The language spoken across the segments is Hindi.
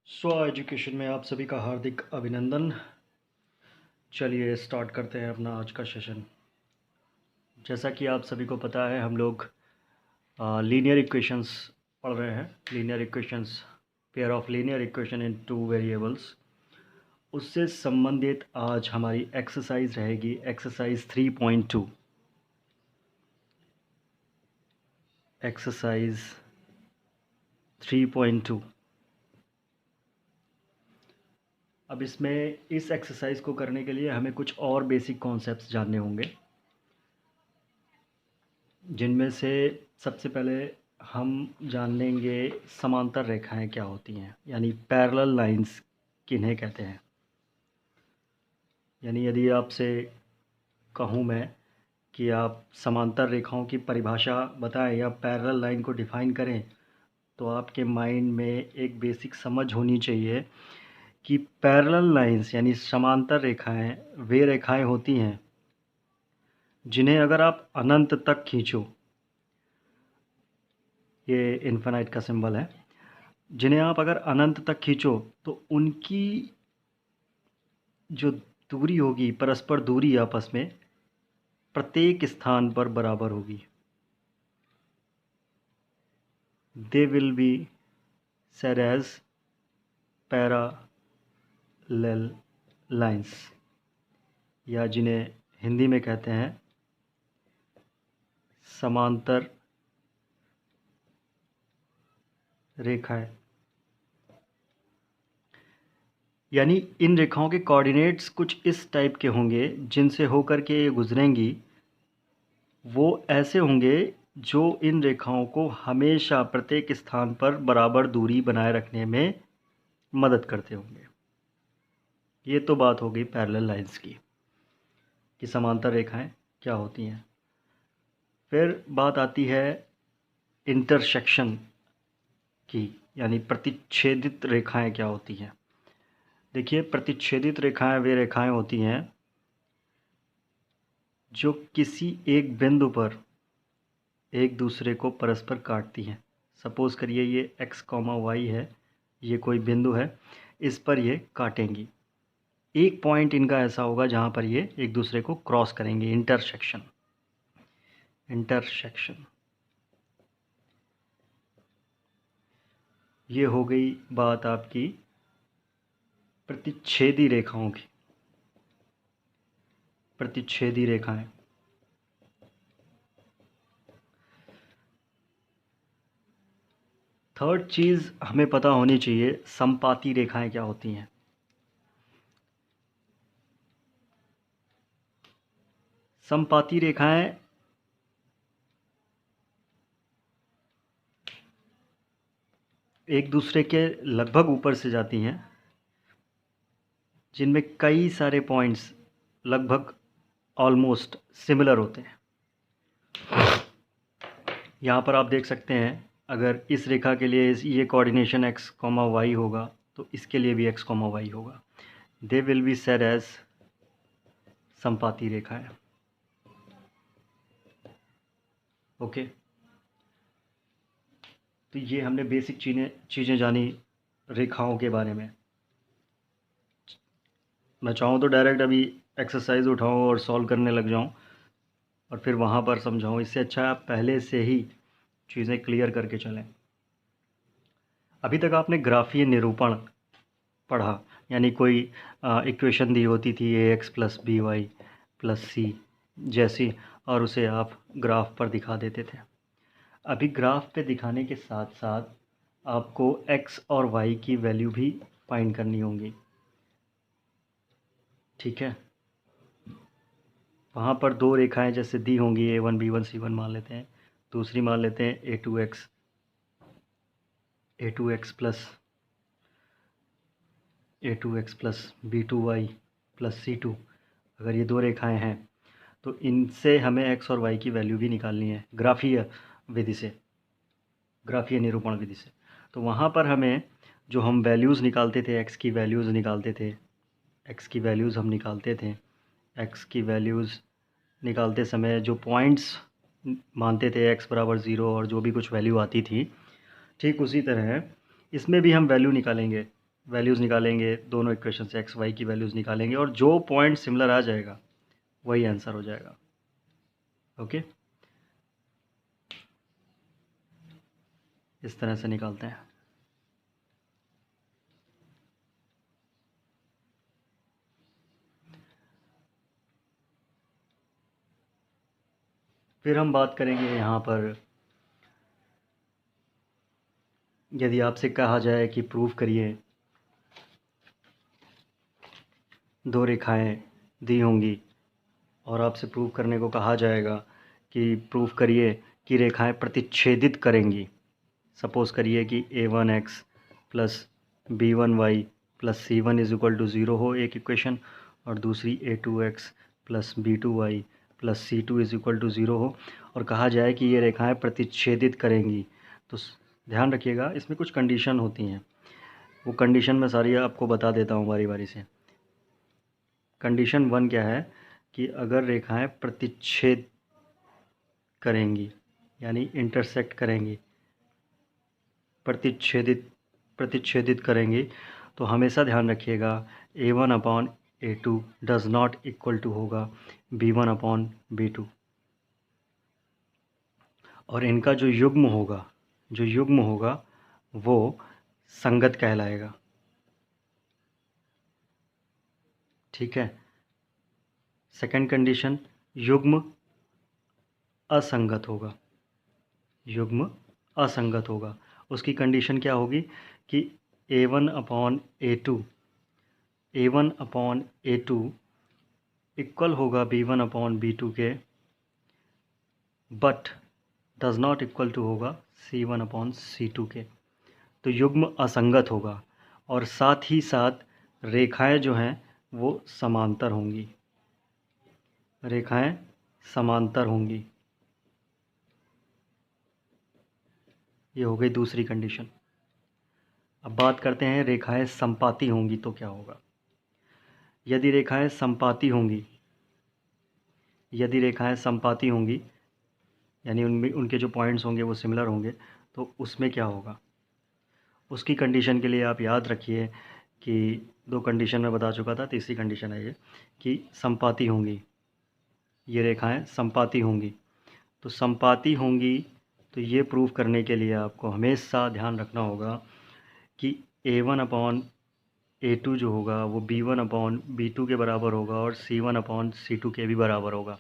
स्व एजुकेशन में आप सभी का हार्दिक अभिनंदन। चलिए स्टार्ट करते हैं अपना आज का सेशन। जैसा कि आप सभी को पता है, हम लोग लीनियर इक्वेशंस पढ़ रहे हैं। Linear equations, pair of linear equation in two variables. उससे संबंधित आज हमारी एक्सरसाइज रहेगी एक्सरसाइज 3.2। एक्सरसाइज 3.2। अब इसमें इस एक्सरसाइज को करने के लिए हमें कुछ और बेसिक कॉन्सेप्ट्स जानने होंगे, जिनमें से सबसे पहले हम जान लेंगे समांतर रेखाएं क्या होती हैं, यानी पैरेलल लाइंस किन्हें कहते हैं। यानी यदि आपसे कहूँ मैं कि आप समांतर रेखाओं की परिभाषा बताएं या पैरेलल लाइन को डिफ़ाइन करें, तो आपके माइंड में एक बेसिक समझ होनी चाहिए कि पैरेलल लाइंस यानी समांतर रेखाएं वे रेखाएं होती हैं जिन्हें अगर आप अनंत तक खींचो, ये इन्फिनाइट का सिंबल है, जिन्हें आप अगर अनंत तक खींचो तो उनकी जो दूरी होगी, परस्पर दूरी आपस में प्रत्येक स्थान पर बराबर होगी। दे will B said as parallel lines, या जिन्हें हिंदी में कहते हैं समांतर रेखाएं। यानी इन रेखाओं के कोऑर्डिनेट्स कुछ इस टाइप के होंगे, जिनसे होकर के ये गुजरेंगी। वो ऐसे होंगे जो इन रेखाओं को हमेशा प्रत्येक स्थान पर बराबर दूरी बनाए रखने में मदद करते होंगे। ये तो बात हो गई पैरेलल लाइंस की, कि समांतर रेखाएं क्या होती हैं। फिर बात आती है इंटरसेक्शन की, यानी प्रतिच्छेदित रेखाएं क्या होती हैं। देखिए, प्रतिच्छेदित रेखाएं वे रेखाएं होती हैं जो किसी एक बिंदु पर एक दूसरे को परस्पर काटती हैं। सपोज़ करिए ये x, y है, ये कोई बिंदु है, इस पर ये काटेंगी। एक पॉइंट इनका ऐसा होगा जहाँ पर ये एक दूसरे को क्रॉस करेंगे। इंटरसेक्शन। ये हो गई बात आपकी प्रतिच्छेदी रेखाओं की। प्रतिच्छेदी रेखाएं। थर्ड चीज़ हमें पता होनी चाहिए, समपाती रेखाएं क्या होती हैं। समपाती रेखाएं एक दूसरे के लगभग ऊपर से जाती हैं, जिनमें कई सारे पॉइंट्स लगभग ऑलमोस्ट सिमिलर होते हैं। यहाँ पर आप देख सकते हैं, अगर इस रेखा के लिए ये कोऑर्डिनेशन x, y होगा, तो इसके लिए भी x, y होगा। They will be said as समपाती रेखाएं। ओके, तो ये हमने बेसिक चीज़ें जानी रेखाओं के बारे में। मैं चाहूँ तो डायरेक्ट अभी एक्सरसाइज उठाऊँ और सॉल्व करने लग जाऊँ और फिर वहाँ पर समझाऊँ। इससे अच्छा आप पहले से ही चीज़ें क्लियर करके चलें। अभी तक आपने ग्राफीय निरूपण पढ़ा, यानी कोई इक्वेशन दी होती थी ax + by + c जैसी, और उसे आप ग्राफ पर दिखा देते थे। अभी ग्राफ पे दिखाने के साथ साथ आपको x और y की वैल्यू भी फाइंड करनी होंगी। ठीक है, वहाँ पर दो रेखाएं जैसे दी होंगी, a1 b1 c1 मान लेते हैं। दूसरी मान लेते हैं a2x + b2y + c2। अगर ये दो रेखाएं हैं तो इनसे हमें x और y की वैल्यू भी निकालनी है ग्राफीय विधि से, ग्राफीय निरूपण विधि से। तो वहाँ पर हमें जो हम वैल्यूज़ निकालते थे, x की वैल्यूज़ निकालते थे, x की वैल्यूज़ हम निकालते थे। x की वैल्यूज़ निकालते समय जो पॉइंट्स मानते थे x = 0 और जो भी कुछ वैल्यू आती थी, ठीक उसी तरह इसमें भी हम वैल्यू निकालेंगे। वैल्यूज़ निकालेंगे, दोनों इक्वेशन से एक्स वाई की वैल्यूज़ निकालेंगे और जो पॉइंट सिमिलर आ जाएगा वही आंसर हो जाएगा। ओके, इस तरह से निकालते हैं। फिर हम बात करेंगे यहाँ पर, यदि आपसे कहा जाए कि प्रूव करिए, दो रेखाएं दी होंगी और आपसे प्रूव करने को कहा जाएगा कि प्रूव करिए कि रेखाएं प्रतिच्छेदित करेंगी। सपोज़ करिए कि a1x plus b1y plus c1 is equal to 0 हो एक इक्वेशन, और दूसरी a2x plus b2y plus c2 is equal to 0 हो, और कहा जाए कि ये रेखाएं प्रतिच्छेदित करेंगी। तो ध्यान रखिएगा, इसमें कुछ कंडीशन होती हैं, वो कंडीशन मैं सारी आपको बता देता हूँ बारी बारी से। कंडीशन 1 क्या है कि अगर रेखाएं प्रतिच्छेद करेंगी यानी इंटरसेक्ट करेंगी, प्रतिच्छेदित करेंगी, तो हमेशा ध्यान रखिएगा a1/a2 does not equal to होगा b1/b2, और इनका जो युग्म होगा वो संगत कहलाएगा। ठीक है। सेकंड कंडीशन, युग्म असंगत होगा। उसकी कंडीशन क्या होगी कि a1/a2 इक्वल होगा b1/b2 के, but does not equal to होगा c1/c2 के। तो युग्म असंगत होगा, और साथ ही साथ रेखाएं जो हैं वो समांतर होंगी। ये हो गई दूसरी कंडीशन। अब बात करते हैं रेखाएं संपाती होंगी तो क्या होगा। यदि रेखाएं संपाती होंगी यानी उनमें उनके जो पॉइंट्स होंगे वो सिमिलर होंगे, तो उसमें क्या होगा। उसकी कंडीशन के लिए आप याद रखिए कि दो कंडीशन मैं बता चुका था, तीसरी कंडीशन है ये कि संपाती होंगी, ये रेखाएं संपाती होंगी। तो संपाती होंगी तो ये प्रूव करने के लिए आपको हमेशा ध्यान रखना होगा कि a1/a2 जो होगा वो b1/b2 के बराबर होगा और c1/c2 के भी बराबर होगा,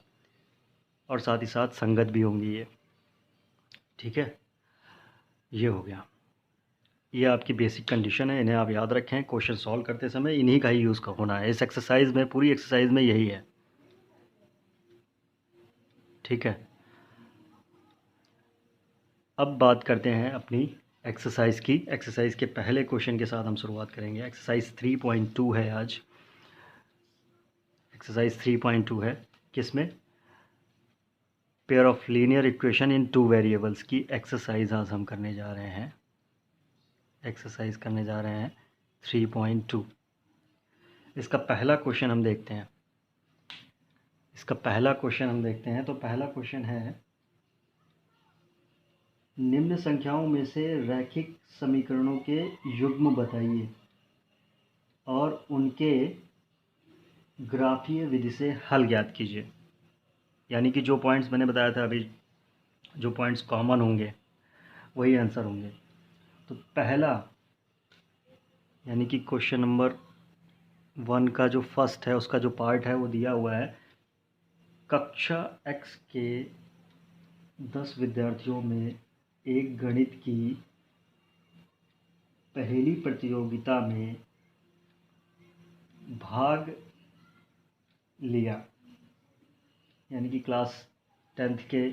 और साथ ही साथ संगत भी होंगी ये। ठीक है, ये हो गया। ये आपकी बेसिक कंडीशन है, इन्हें आप याद रखें, क्वेश्चन सॉल्व करते समय इन्हीं का ही यूज़ होना है। इस एक्सरसाइज में, पूरी एक्सरसाइज में यही है। ठीक है, अब बात करते हैं अपनी एक्सरसाइज की। एक्सरसाइज के पहले क्वेश्चन के साथ हम शुरुआत करेंगे। एक्सरसाइज 3.2 है आज। एक्सरसाइज 3.2 है, किसमें, pair of linear equation in 2 variables की एक्सरसाइज आज हम करने जा रहे हैं। 3.2। इसका पहला क्वेश्चन हम देखते हैं। तो पहला क्वेश्चन है, निम्न संख्याओं में से रैखिक समीकरणों के युग्म बताइए और उनके ग्राफीय विधि से हल ज्ञात कीजिए। यानी कि जो पॉइंट्स मैंने बताया था अभी, जो पॉइंट्स कॉमन होंगे वही आंसर होंगे। तो पहला यानी कि क्वेश्चन नंबर 1 का जो फर्स्ट है, उसका जो पार्ट है वो दिया हुआ है, कक्षा x के 10 विद्यार्थियों में एक गणित की पहली प्रतियोगिता में भाग लिया। यानी कि क्लास 10th के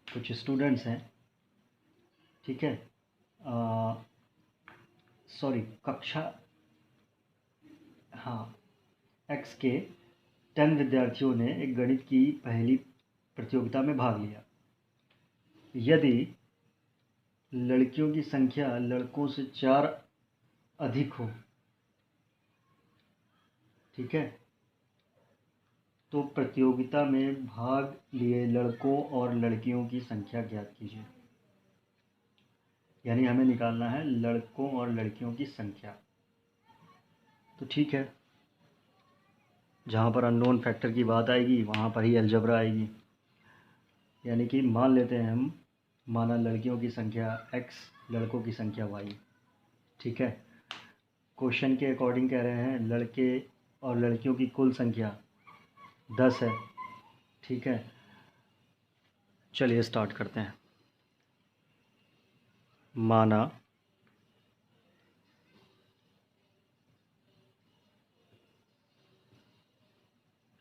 कुछ स्टूडेंट्स हैं, ठीक है, कक्षा, हाँ, x के 10 विद्यार्थियों ने एक गणित की पहली प्रतियोगिता में भाग लिया। यदि लड़कियों की संख्या लड़कों से 4 अधिक हो, ठीक है, तो प्रतियोगिता में भाग लिए लड़कों और लड़कियों की संख्या ज्ञात कीजिए। यानी हमें निकालना है लड़कों और लड़कियों की संख्या। तो ठीक है, जहाँ पर अननोन फैक्टर की बात आएगी वहाँ पर ही अलजबरा आएगी। यानी कि मान लेते हैं हम, माना लड़कियों की संख्या x, लड़कों की संख्या y। ठीक है, क्वेश्चन के अकॉर्डिंग कह रहे हैं लड़के और लड़कियों की कुल संख्या 10 है। ठीक है, चलिए स्टार्ट करते हैं। माना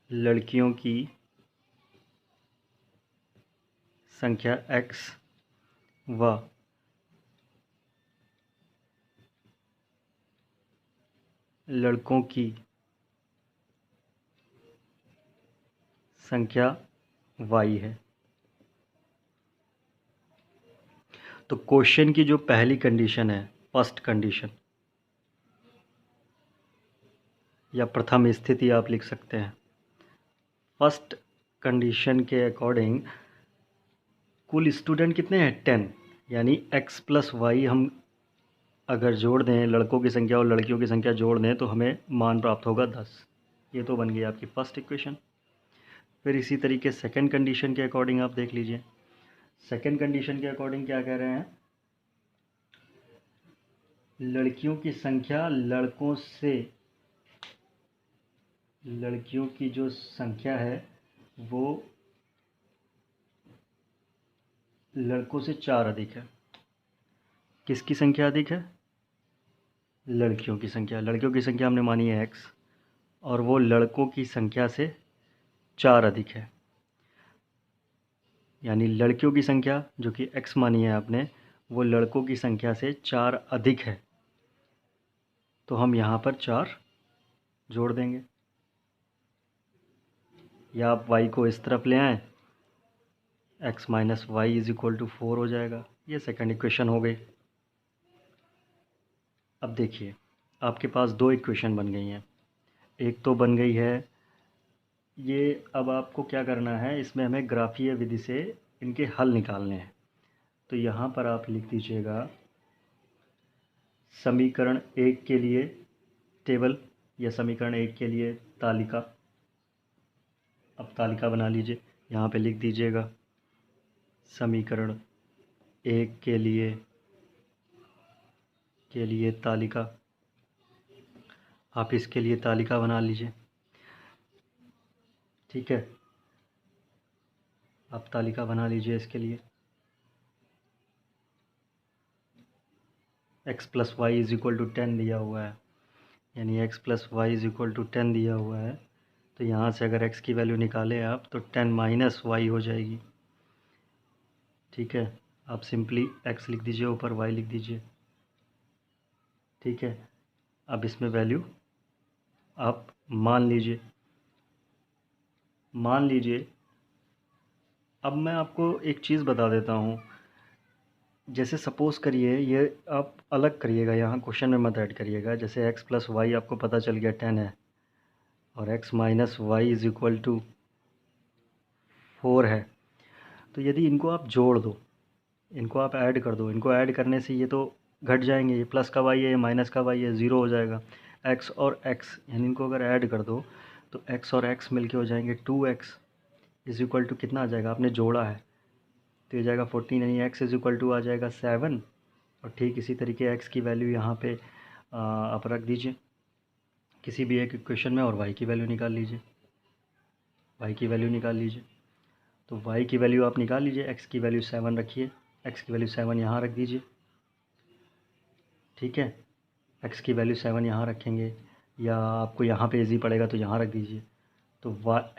लड़कियों की संख्या x व लड़कों की संख्या y है। तो क्वेश्चन की जो पहली कंडीशन है, फर्स्ट कंडीशन या प्रथम स्थिति आप लिख सकते हैं, फर्स्ट कंडीशन के अकॉर्डिंग कुल स्टूडेंट कितने हैं 10, यानी x प्लस वाई हम अगर जोड़ दें, लड़कों की संख्या और लड़कियों की संख्या जोड़ दें तो हमें मान प्राप्त होगा 10। ये तो बन गई आपकी फर्स्ट इक्वेशन। फिर इसी तरीके सेकंड कंडीशन के अकॉर्डिंग आप देख लीजिए। सेकंड कंडीशन के अकॉर्डिंग क्या कह रहे हैं, लड़कियों की संख्या लड़कियों की जो संख्या है वो लड़कों से 4 अधिक है। किसकी संख्या अधिक है, लड़कियों की संख्या। लड़कियों की संख्या हमने मानी है x और वो लड़कों की संख्या से 4 अधिक है। यानी लड़कियों की संख्या जो कि x मानी है आपने, वो लड़कों की संख्या से 4 अधिक है। तो हम यहाँ पर 4 जोड़ देंगे, या आप y को इस तरफ ले आएँ, x minus y is equal to 4 हो जाएगा। ये सेकंड इक्वेशन हो गई। अब देखिए आपके पास 2 इक्वेशन बन गई हैं। एक तो बन गई है ये, अब आपको क्या करना है, इसमें हमें ग्राफीय विधि से इनके हल निकालने हैं। तो यहाँ पर आप लिख दीजिएगा समीकरण 1 के लिए टेबल या समीकरण 1 के लिए तालिका। अब तालिका बना लीजिए, यहाँ पे लिख दीजिएगा समीकरण 1 के लिए तालिका। आप इसके लिए तालिका बना लीजिए। ठीक है, आप तालिका बना लीजिए इसके लिए। x plus y is equal to 10 दिया हुआ है, यानी x plus y is equal to 10 दिया हुआ है। तो यहाँ से अगर x की वैल्यू निकालें आप तो 10 माइनस वाई हो जाएगी। ठीक है, आप सिंपली x लिख दीजिए, ऊपर y लिख दीजिए। ठीक है, अब इसमें वैल्यू आप मान लीजिए। अब मैं आपको एक चीज़ बता देता हूँ। जैसे सपोज़ करिए, ये आप अलग करिएगा, यहाँ क्वेश्चन में मत ऐड करिएगा। जैसे x प्लस वाई आपको पता चल गया 10 है और x minus y is equal to 4 है। तो यदि इनको आप जोड़ दो, इनको आप ऐड कर दो, इनको ऐड करने से ये तो घट जाएंगे, ये प्लस का वाई है, ये माइनस का वाई है, ज़ीरो हो जाएगा। x और x यानी इनको अगर ऐड कर दो तो x और x मिलके हो जाएंगे 2x इज़ इक्वल टू कितना आ जाएगा, आपने जोड़ा है तो ये जाएगा 14, यानी x इज़ इक्वल टू आ जाएगा 7। और ठीक इसी तरीके x की वैल्यू यहाँ पे आप रख दीजिए किसी भी एक इक्वेशन में और y की वैल्यू निकाल लीजिए। तो y की वैल्यू आप निकाल लीजिए, x की वैल्यू 7 रखिए, x की वैल्यू 7 यहाँ रख दीजिए। ठीक है, x की वैल्यू 7 यहाँ रखेंगे, या आपको यहाँ पे इजी पड़ेगा तो यहाँ रख दीजिए। तो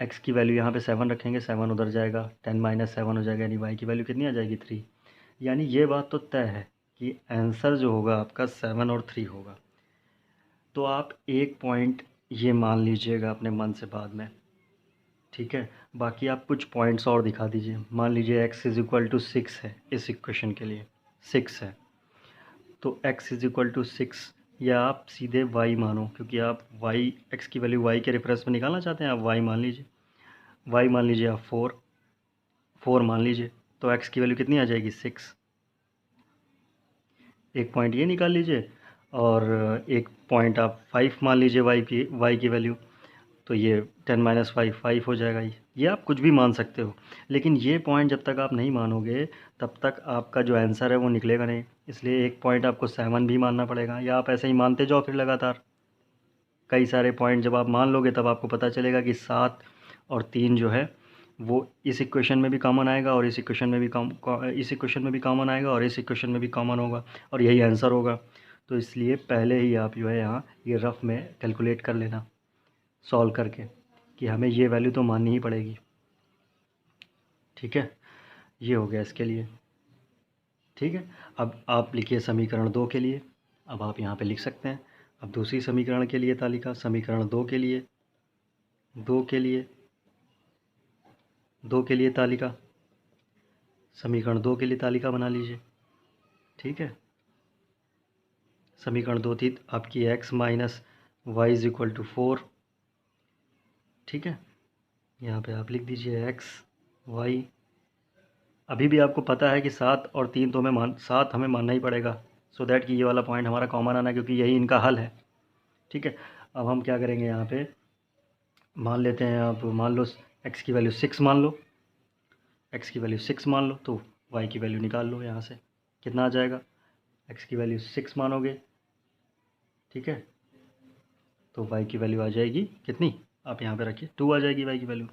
x की वैल्यू यहाँ पे 7 रखेंगे, 7 उधर जाएगा, 10 माइनस 7 हो जाएगा, यानी y की वैल्यू कितनी आ जाएगी 3। यानी ये बात तो तय है कि आंसर जो होगा आपका 7 और 3 होगा। तो आप एक पॉइंट ये मान लीजिएगा अपने मन से बाद में। ठीक है, बाकी आप कुछ पॉइंट्स और दिखा दीजिए। मान लीजिए x इज़ इक्वल टू 6 है, इस इक्वेशन के लिए 6 है, तो x इज़ इक्वल टू 6, या आप सीधे y मानो, क्योंकि आप y x की वैल्यू y के रेफरेंस में निकालना चाहते हैं, आप y मान लीजिए आप 4 मान लीजिए, तो x की वैल्यू कितनी आ जाएगी 6। एक पॉइंट ये निकाल लीजिए और एक पॉइंट आप 5 मान लीजिए y की वैल्यू, तो ये 10 - 5 हो जाएगा। ये आप कुछ भी मान सकते हो, लेकिन ये पॉइंट जब तक आप नहीं मानोगे तब तक आपका जो आंसर है वो निकलेगा नहीं। इसलिए एक पॉइंट आपको 7 भी मानना पड़ेगा, या आप ऐसे ही मानते जाओ फिर लगातार। कई सारे पॉइंट जब आप मान लोगे तब आपको पता चलेगा कि 7 और 3 जो है वो इस इक्वेशन में भी कॉमन आएगा, और इस इक्वेशन में भी इस इक्वेशन में भी कॉमन आएगा, और इस इक्वेशन में भी कॉमन होगा, और यही आंसर होगा। तो इसलिए पहले ही आप जो है यहाँ ये रफ में कैलकुलेट कर लेना सॉल्व करके कि हमें ये वैल्यू तो माननी ही पड़ेगी। ठीक है, ये हो गया इसके लिए। ठीक है, अब आप लिखिए समीकरण 2 के लिए। अब आप यहाँ पे लिख सकते हैं। अब दूसरी समीकरण के लिए तालिका, समीकरण 2 के लिए, 2 के लिए, 2 के लिए तालिका, समीकरण 2 के लिए तालिका बना लीजिए। ठीक है, समीकरण 2 थी आपकी x minus y is equal to 4। ठीक है, यहाँ पे आप लिख दीजिए x y। अभी भी आपको पता है कि 7 और 3 तो हमें 7 हमें मानना ही पड़ेगा, सो दैट कि ये वाला पॉइंट हमारा कॉमन आना, क्योंकि यही इनका हल है। ठीक है, अब हम क्या करेंगे, यहाँ पे मान लेते हैं, आप मान लो x की वैल्यू 6 मान लो, x की वैल्यू 6 मान लो, तो y की वैल्यू निकाल लो यहाँ से। कितना आ जाएगा, x की वैल्यू 6 मानोगे, ठीक है, तो y की वैल्यू आ जाएगी कितनी, आप यहाँ पे रखिए 2 आ जाएगी y की वैल्यू।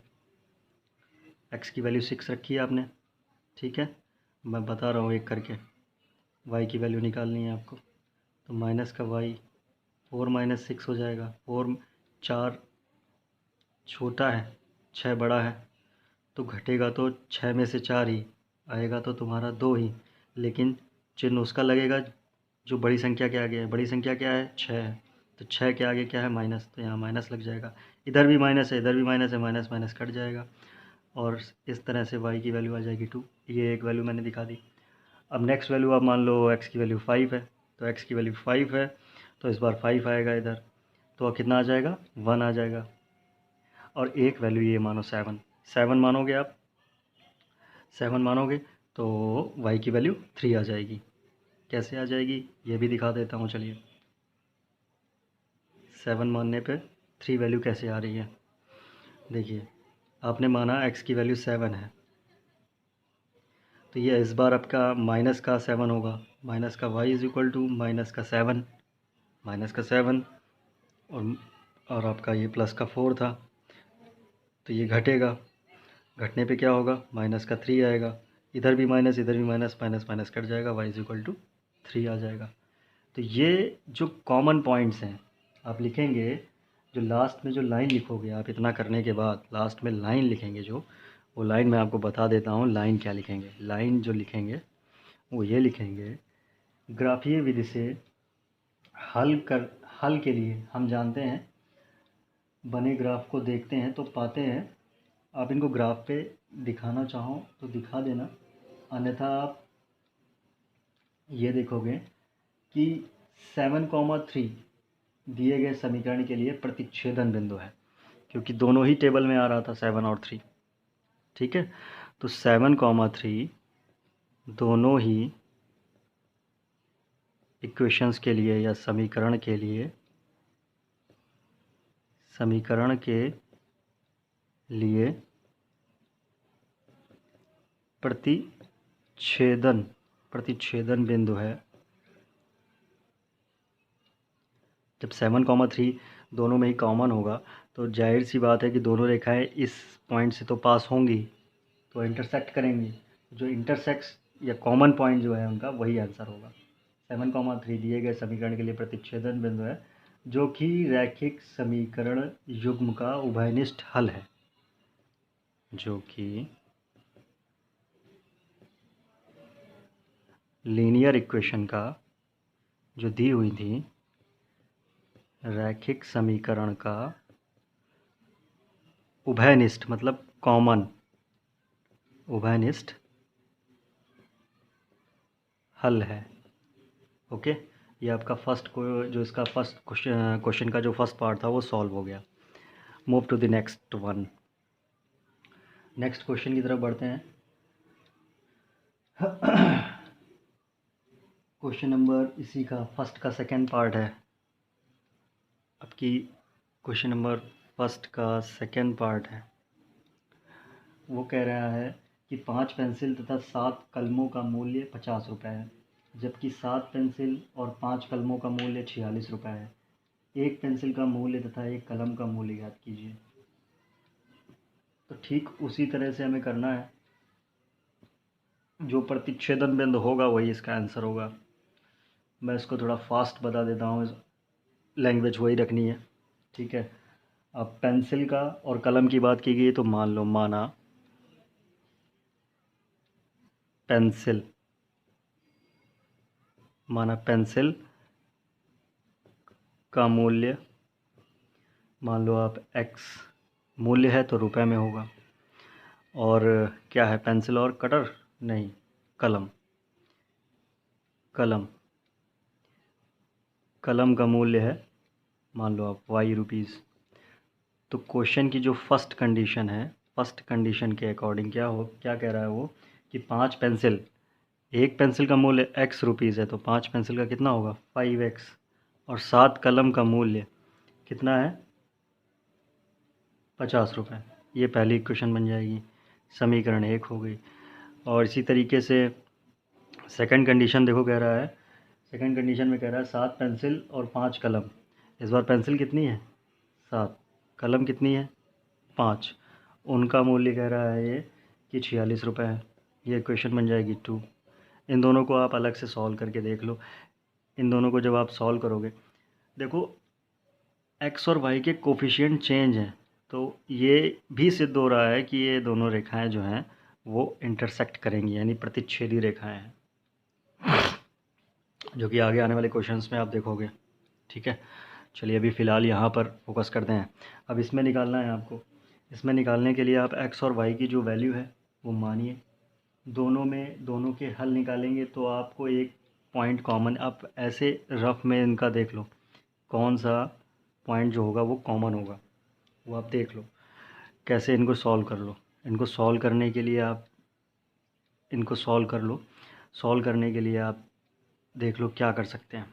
x की वैल्यू 6 रखी है आपने, ठीक है, मैं बता रहा हूँ एक करके। y की वैल्यू निकालनी है आपको, तो माइनस का y, 4 - 6 हो जाएगा। 4, 4 छोटा है, 6 बड़ा है, तो घटेगा तो 6 में से 4 ही आएगा, तो तुम्हारा 2 ही, लेकिन चिन्ह उसका लगेगा जो बड़ी संख्या के आगे है। बड़ी संख्या क्या है, 6 है, तो 6 के आगे क्या है, माइनस, तो यहाँ माइनस लग जाएगा। इधर भी माइनस है, इधर भी माइनस है, माइनस माइनस कट जाएगा, और इस तरह से y की वैल्यू आ जाएगी 2। ये एक वैल्यू मैंने दिखा दी। अब नेक्स्ट वैल्यू आप मान लो x की वैल्यू 5 है, तो x की वैल्यू 5 है, तो इस बार 5 आएगा इधर, तो अब कितना आ जाएगा, 1 आ जाएगा। और एक वैल्यू ये मानो 7, 7 मानोगे आप, 7 मानोगे तो y की वैल्यू 3 आ जाएगी। कैसे आ जाएगी ये भी दिखा देता हूँ, चलिए। 7 मानने पे 3 वैल्यू कैसे आ रही है, देखिए, आपने माना x की वैल्यू 7 है, तो ये इस बार आपका माइनस का 7 होगा, माइनस का y is equal to minus का 7, माइनस का 7, और आपका ये प्लस का 4 था, तो ये घटेगा, घटने पे क्या होगा, माइनस का 3 आएगा, इधर भी माइनस, इधर भी माइनस, माइनस माइनस कट जाएगा, y इज इक्वल टू 3 आ जाएगा। तो ये जो कॉमन पॉइंट्स हैं आप लिखेंगे, जो लास्ट में जो लाइन लिखोगे आप, इतना करने के बाद लास्ट में लाइन लिखेंगे, जो वो लाइन मैं आपको बता देता हूँ। लाइन क्या लिखेंगे, लाइन जो लिखेंगे वो ये लिखेंगे, ग्राफीय विधि से हल के लिए हम जानते हैं, बने ग्राफ को देखते हैं तो पाते हैं। आप इनको ग्राफ पे दिखाना चाहो तो दिखा देना, अन्यथा आप ये देखोगे कि 7,3 दिए गए समीकरण के लिए प्रतिच्छेदन बिंदु है, क्योंकि दोनों ही टेबल में आ रहा था 7 और 3। ठीक है, तो 7,3 दोनों ही इक्वेशंस के लिए या समीकरण के लिए प्रतिच्छेदन बिंदु है। जब 7,3 दोनों में ही कॉमन होगा तो जाहिर सी बात है कि दोनों रेखाएं इस पॉइंट से तो पास होंगी, तो इंटरसेक्ट करेंगी। जो इंटरसेक्ट्स या कॉमन पॉइंट जो है उनका वही आंसर होगा। 7,3 दिए गए समीकरण के लिए प्रतिच्छेदन बिंदु है, जो कि रैखिक समीकरण युग्म का उभयनिष्ठ हल है, जो कि लीनियर इक्वेशन का जो दी हुई थी रैखिक समीकरण का उभयनिष्ठ मतलब कॉमन उभयनिष्ठ हल है। ओके, ये आपका फर्स्ट को जो इसका फर्स्ट क्वेश्चन का जो फर्स्ट पार्ट था वो सॉल्व हो गया। Move to the next one. Next question की तरफ बढ़ते हैं। क्वेश्चन नंबर इसी का फर्स्ट का सेकंड पार्ट है आपकी। क्वेश्चन नंबर फर्स्ट का सेकंड पार्ट है। वो कह रहा है कि 5 पेंसिल तथा 7 कलमों का मूल्य 50 रुपये है, जबकि 7 पेंसिल और 5 कलमों का मूल्य 46 रुपये है। एक पेंसिल का मूल्य तथा एक कलम का मूल्य ज्ञात कीजिए। तो ठीक उसी तरह से हमें करना है, जो प्रतिच्छेदन बिंदु होगा वही इसका आंसर होगा। मैं इसको थोड़ा फास्ट बता देता हूँ, लैंग्वेज वही रखनी है, ठीक है। अब पेंसिल का और कलम की बात की गई तो मान लो, माना पेंसिल, माना पेंसिल का मूल्य, मान लो आप x मूल्य है तो रुपए में होगा। और क्या है, पेंसिल और कटर, नहीं कलम, कलम, कलम का मूल्य है मान लो आप y रुपीज़। तो क्वेश्चन की जो फर्स्ट कंडीशन है, फर्स्ट कंडीशन के अकॉर्डिंग क्या कह रहा है वो, कि 5 पेंसिल, एक पेंसिल का मूल्य x रुपीज़ है तो 5 पेंसिल का कितना होगा 5x, और 7 कलम का मूल्य कितना है 50 रुपये। ये पहली इक्वेशन बन जाएगी, समीकरण 1 हो गई। और इसी तरीके से सेकंड कंडीशन देखो, कह रहा है, सेकंड कंडीशन में कह रहा है 7 पेंसिल और 5 कलम। इस बार पेंसिल कितनी है 7, कलम कितनी है 5, उनका मूल्य कह रहा है ये कि 46 रुपये है। ये इक्वेशन बन जाएगी 2। इन दोनों को आप अलग से सॉल्व करके देख लो। इन दोनों को जब आप सॉल्व करोगे, देखो एक्स और वाई के कोफिशिएंट चेंज हैं, तो ये भी सिद्ध हो रहा है कि ये दोनों रेखाएं जो हैं वो इंटरसेक्ट करेंगी, यानी प्रतिच्छेदी रेखाएं हैं, जो कि आगे आने वाले क्वेश्चंस में आप देखोगे, ठीक है। चलिए अभी फ़िलहाल यहाँ पर फोकस करते हैं। अब इसमें निकालना है आपको। इसमें निकालने के लिए आप एक्स और वाई की जो वैल्यू है वो मानिए, दोनों के हल निकालेंगे तो आपको एक पॉइंट कॉमन, आप ऐसे रफ में इनका देख लो कौन सा पॉइंट जो होगा वो कॉमन होगा, वो आप देख लो कैसे इनको सॉल्व कर लो। इनको सॉल्व करने के लिए आप इनको सॉल्व कर लो। सॉल्व करने के लिए आप देख लो क्या कर सकते हैं,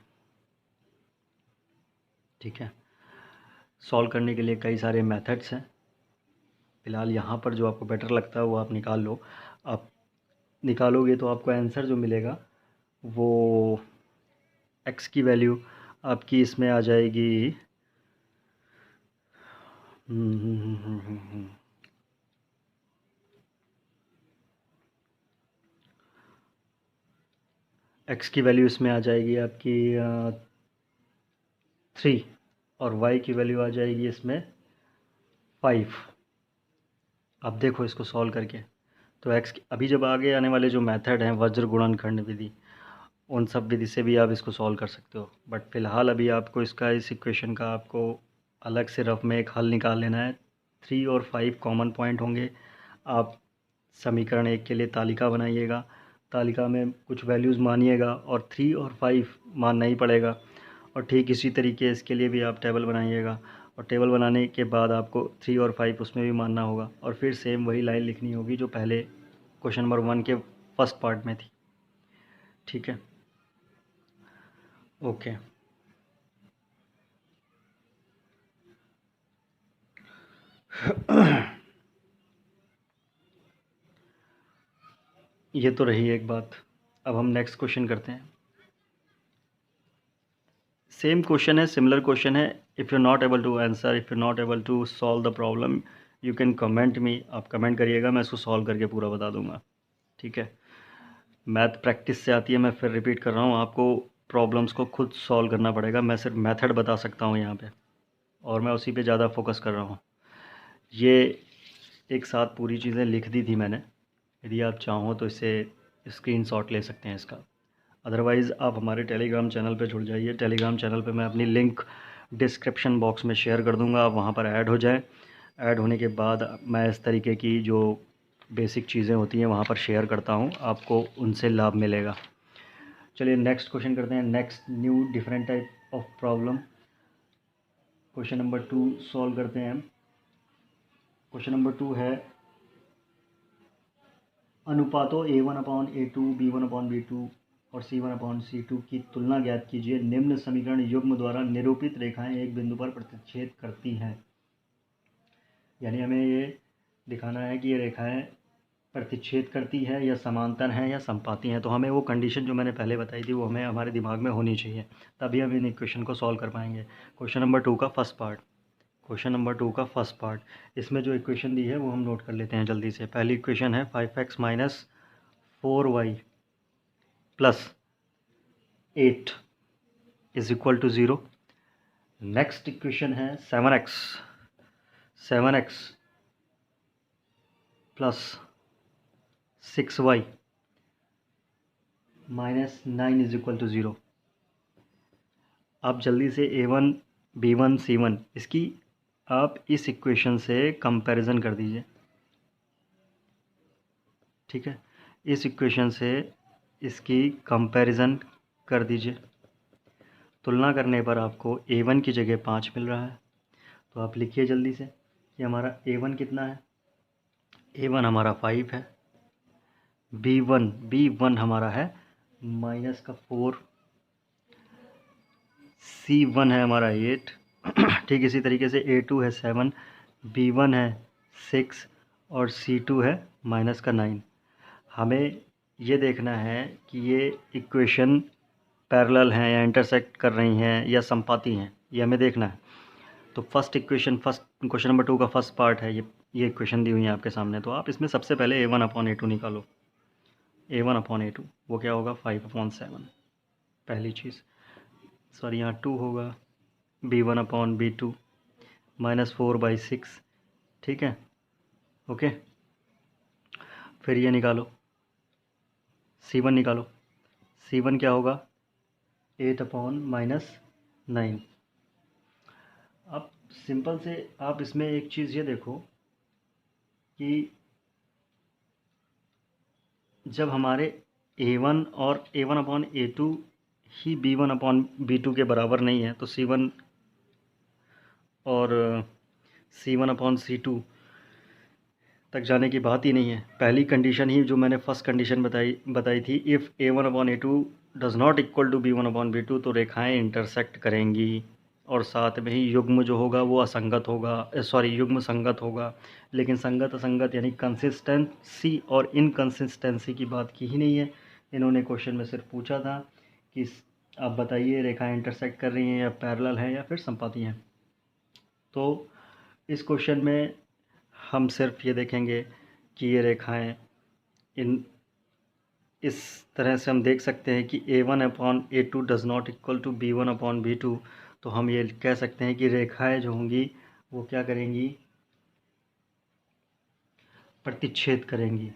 ठीक है। सॉल्व करने के लिए कई सारे मेथड्स हैं। फ़िलहाल यहाँ पर जो आपको बेटर लगता है वो आप निकाल लो। आप निकालोगे तो आपको आंसर जो मिलेगा वो x की वैल्यू आपकी इसमें आ जाएगी x की वैल्यू इसमें आ जाएगी आपकी 3, और y की वैल्यू आ जाएगी इसमें 5। अब देखो इसको सॉल्व करके, तो x अभी जब आगे आने वाले जो मेथड हैं वज्र गुणनखंड विधि, उन सब विधि से भी आप इसको सॉल्व कर सकते हो। बट फ़िलहाल अभी आपको इसका, इस इक्वेशन का आपको अलग से रफ में एक हल निकाल लेना है। 3 और 5 कॉमन पॉइंट होंगे। आप समीकरण 1 के लिए तालिका बनाइएगा, तालिका में कुछ वैल्यूज़ मानिएगा, और 3 और 5 मानना ही पड़ेगा। और ठीक इसी तरीके इसके लिए भी आप टेबल बनाइएगा, और टेबल बनाने के बाद आपको 3 और 5 उसमें भी मानना होगा, और फिर सेम वही लाइन लिखनी होगी जो पहले क्वेश्चन नंबर 1 के फर्स्ट पार्ट में थी, ठीक है। ओके, ये तो रही एक बात। अब हम नेक्स्ट क्वेश्चन करते हैं। सेम क्वेश्चन है, सिमिलर क्वेश्चन है। If you not able to answer, if you not able to solve the problem, you can comment me. आप कमेंट करिएगा, मैं इसको सॉल्व करके पूरा बता दूंगा, ठीक है। मैथ प्रैक्टिस से आती है, मैं फिर रिपीट कर रहा हूँ, आपको प्रॉब्लम्स को खुद सॉल्व करना पड़ेगा। मैं सिर्फ मेथड बता सकता हूँ यहाँ पे, और मैं उसी पे ज़्यादा फोकस कर रहा हूँ। ये एक साथ पूरी चीज़ें लिख दी थी मैंने, यदि आप चाहो तो इसे स्क्रीनशॉट ले सकते हैं इसका। अदरवाइज़ आप हमारे टेलीग्राम चैनल पे जुड़ जाइए। टेलीग्राम चैनल पे मैं अपनी लिंक डिस्क्रिप्शन बॉक्स में शेयर कर दूंगा, आप वहाँ पर ऐड हो जाएं। ऐड होने के बाद मैं इस तरीके की जो बेसिक चीज़ें होती हैं वहाँ पर शेयर करता हूँ, आपको उनसे लाभ मिलेगा। चलिए नेक्स्ट क्वेश्चन करते हैं। Next new different type of problem, question number 2 solve करते हैं। क्वेश्चन नंबर 2 है, अनुपातों A1/A2 B1/B2 और C1/C2 की तुलना ज्ञात कीजिए। निम्न समीकरण युग्म द्वारा निरूपित रेखाएं एक बिंदु पर प्रतिच्छेद करती हैं। यानी हमें ये दिखाना है कि ये रेखाएं प्रतिच्छेद करती है या समांतर हैं या समपाती हैं। तो हमें वो कंडीशन जो मैंने पहले बताई थी वो हमें हमारे दिमाग में होनी चाहिए, तभी हम इन इक्वेशन को सॉल्व कर पाएंगे। क्वेश्चन नंबर 2 का फर्स्ट पार्ट, इसमें जो इक्वेशन दी है वो हम नोट कर लेते हैं जल्दी से। पहली इक्वेशन है 5x minus 4y plus 8 is equal to 0। Next equation है 7x plus 6y minus 9 is equal to 0। आप जल्दी से A1 B1 C1 इसकी आप इस इक्वेशन से कंपैरिजन कर दीजिए, ठीक है। इस इक्वेशन से इसकी कंपैरिजन कर दीजिए। तुलना करने पर आपको A1 की जगह 5 मिल रहा है, तो आप लिखिए जल्दी से कि हमारा A1 कितना है। A1 हमारा 5 है। B1 हमारा है माइनस का 4। C1 है हमारा 8। ठीक इसी तरीके से A2 है 7, B1 है 6 और C2 है माइनस का 9। हमें ये देखना है कि ये इक्वेशन पैरेलल हैं या इंटरसेक्ट कर रही हैं या समपाती हैं, ये हमें देखना है। तो फर्स्ट क्वेश्चन नंबर 2 का फर्स्ट पार्ट है ये इक्वेशन दी हुई है आपके सामने। तो आप इसमें सबसे पहले A1/A2 निकालो। A1/A2 वो क्या होगा 5/7, पहली चीज़। सॉरी यहाँ 2 होगा। B1/B2 माइनस 4/6, ठीक है, ओके। फिर ये निकालो C1 निकालो। C1 क्या होगा 8/-9। अब सिंपल से आप इसमें एक चीज़ ये देखो कि जब हमारे A1 और A1/A2 ही B1/B2 के बराबर नहीं है, तो C1 और C1/C2 तक जाने की बात ही नहीं है। पहली कंडीशन ही जो मैंने फर्स्ट कंडीशन बताई थी, if A1/A2 does not equal to B1/B2, तो रेखाएं इंटरसेक्ट करेंगी और साथ में ही युग्म जो होगा वो असंगत होगा, युग्म संगत होगा। लेकिन संगत असंगत यानी कंसिस्टेंसी और इनकंसिस्टेंसी की बात की ही नहीं है। इन्होंने क्वेश्चन में सिर्फ पूछा था कि आप बताइए रेखाएं इंटरसेक्ट कर रही हैं या पैरेलल हैं या फिर समपाती हैं। तो इस क्वेश्चन में हम सिर्फ ये देखेंगे कि ये रेखाएं इस तरह से हम देख सकते हैं कि A1/A2 does not equal to B1/B2। तो हम ये कह सकते हैं कि रेखाएं जो होंगी वो क्या करेंगी, प्रतिच्छेद करेंगी।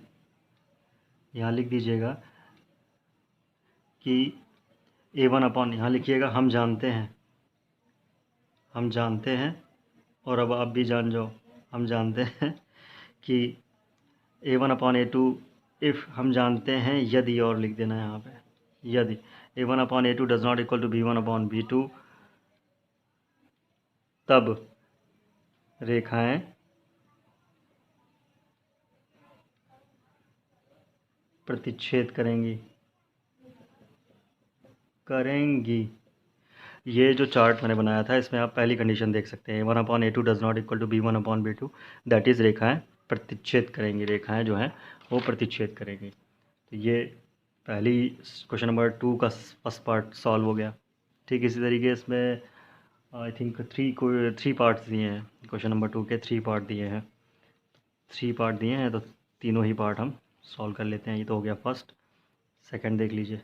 यहाँ लिख दीजिएगा कि यहाँ लिखिएगा हम जानते हैं और अब आप भी जान जाओ, हम जानते हैं कि A1/A2 इफ़ हम जानते हैं यदि, और लिख देना है यहाँ पे, यदि A1/A2 does not equal to B1/B2, तब रेखाएं प्रतिच्छेद करेंगी। ये जो चार्ट मैंने बनाया था इसमें आप पहली कंडीशन देख सकते हैं, A1/A2 does not equal to B1/B2, that is रेखाएं प्रतिच्छेद करेंगी, रेखाएं जो हैं वो प्रतिच्छेद करेंगी। तो ये पहली क्वेश्चन नंबर 2 का फर्स्ट पार्ट सॉल्व हो गया। ठीक इसी तरीके इसमें आई थिंक 3 पार्ट्स दिए हैं। क्वेश्चन नंबर 2 के 3 पार्ट दिए हैं, तो तीनों ही पार्ट हम सॉल्व कर लेते हैं। ये तो हो गया फर्स्ट। सेकंड देख लीजिए।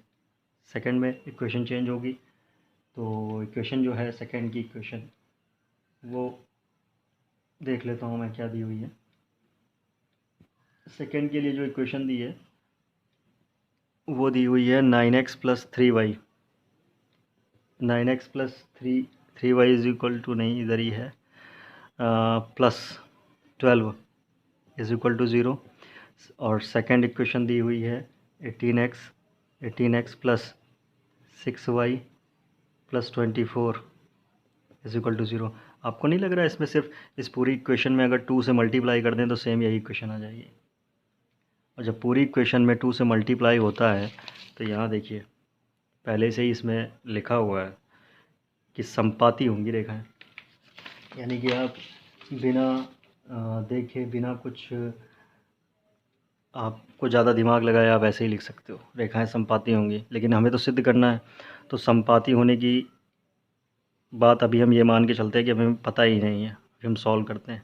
सेकंड में इक्वेशन चेंज होगी, तो इक्वेशन जो है सेकंड की इक्वेशन वो देख लेता हूँ मैं क्या दी हुई है। सेकंड के लिए जो इक्वेशन दी है वो दी हुई है 9x plus 3y। 9x plus 3y is equal to, नहीं इधर ही है, प्लस 12 इज इक्वल टू 0। और सेकंड इक्वेशन दी हुई है 18x plus 6y plus 24 is equal to 0। आपको नहीं लग रहा है इसमें सिर्फ इस पूरी इक्वेशन में अगर 2 से मल्टीप्लाई कर दें तो सेम यही इक्वेशन आ जाएगी। और जब पूरी इक्वेशन में 2 से मल्टीप्लाई होता है तो यहाँ देखिए पहले से ही इसमें लिखा हुआ है कि संपाती होंगी रेखाएं, यानी कि आप बिना देखे, बिना कुछ आपको ज़्यादा दिमाग लगाए आप ऐसे ही लिख सकते हो, रेखाएं संपाती होंगी। लेकिन हमें तो सिद्ध करना है, तो संपाती होने की बात अभी हम ये मान के चलते हैं कि हमें पता ही नहीं है, हम सॉल्व करते हैं।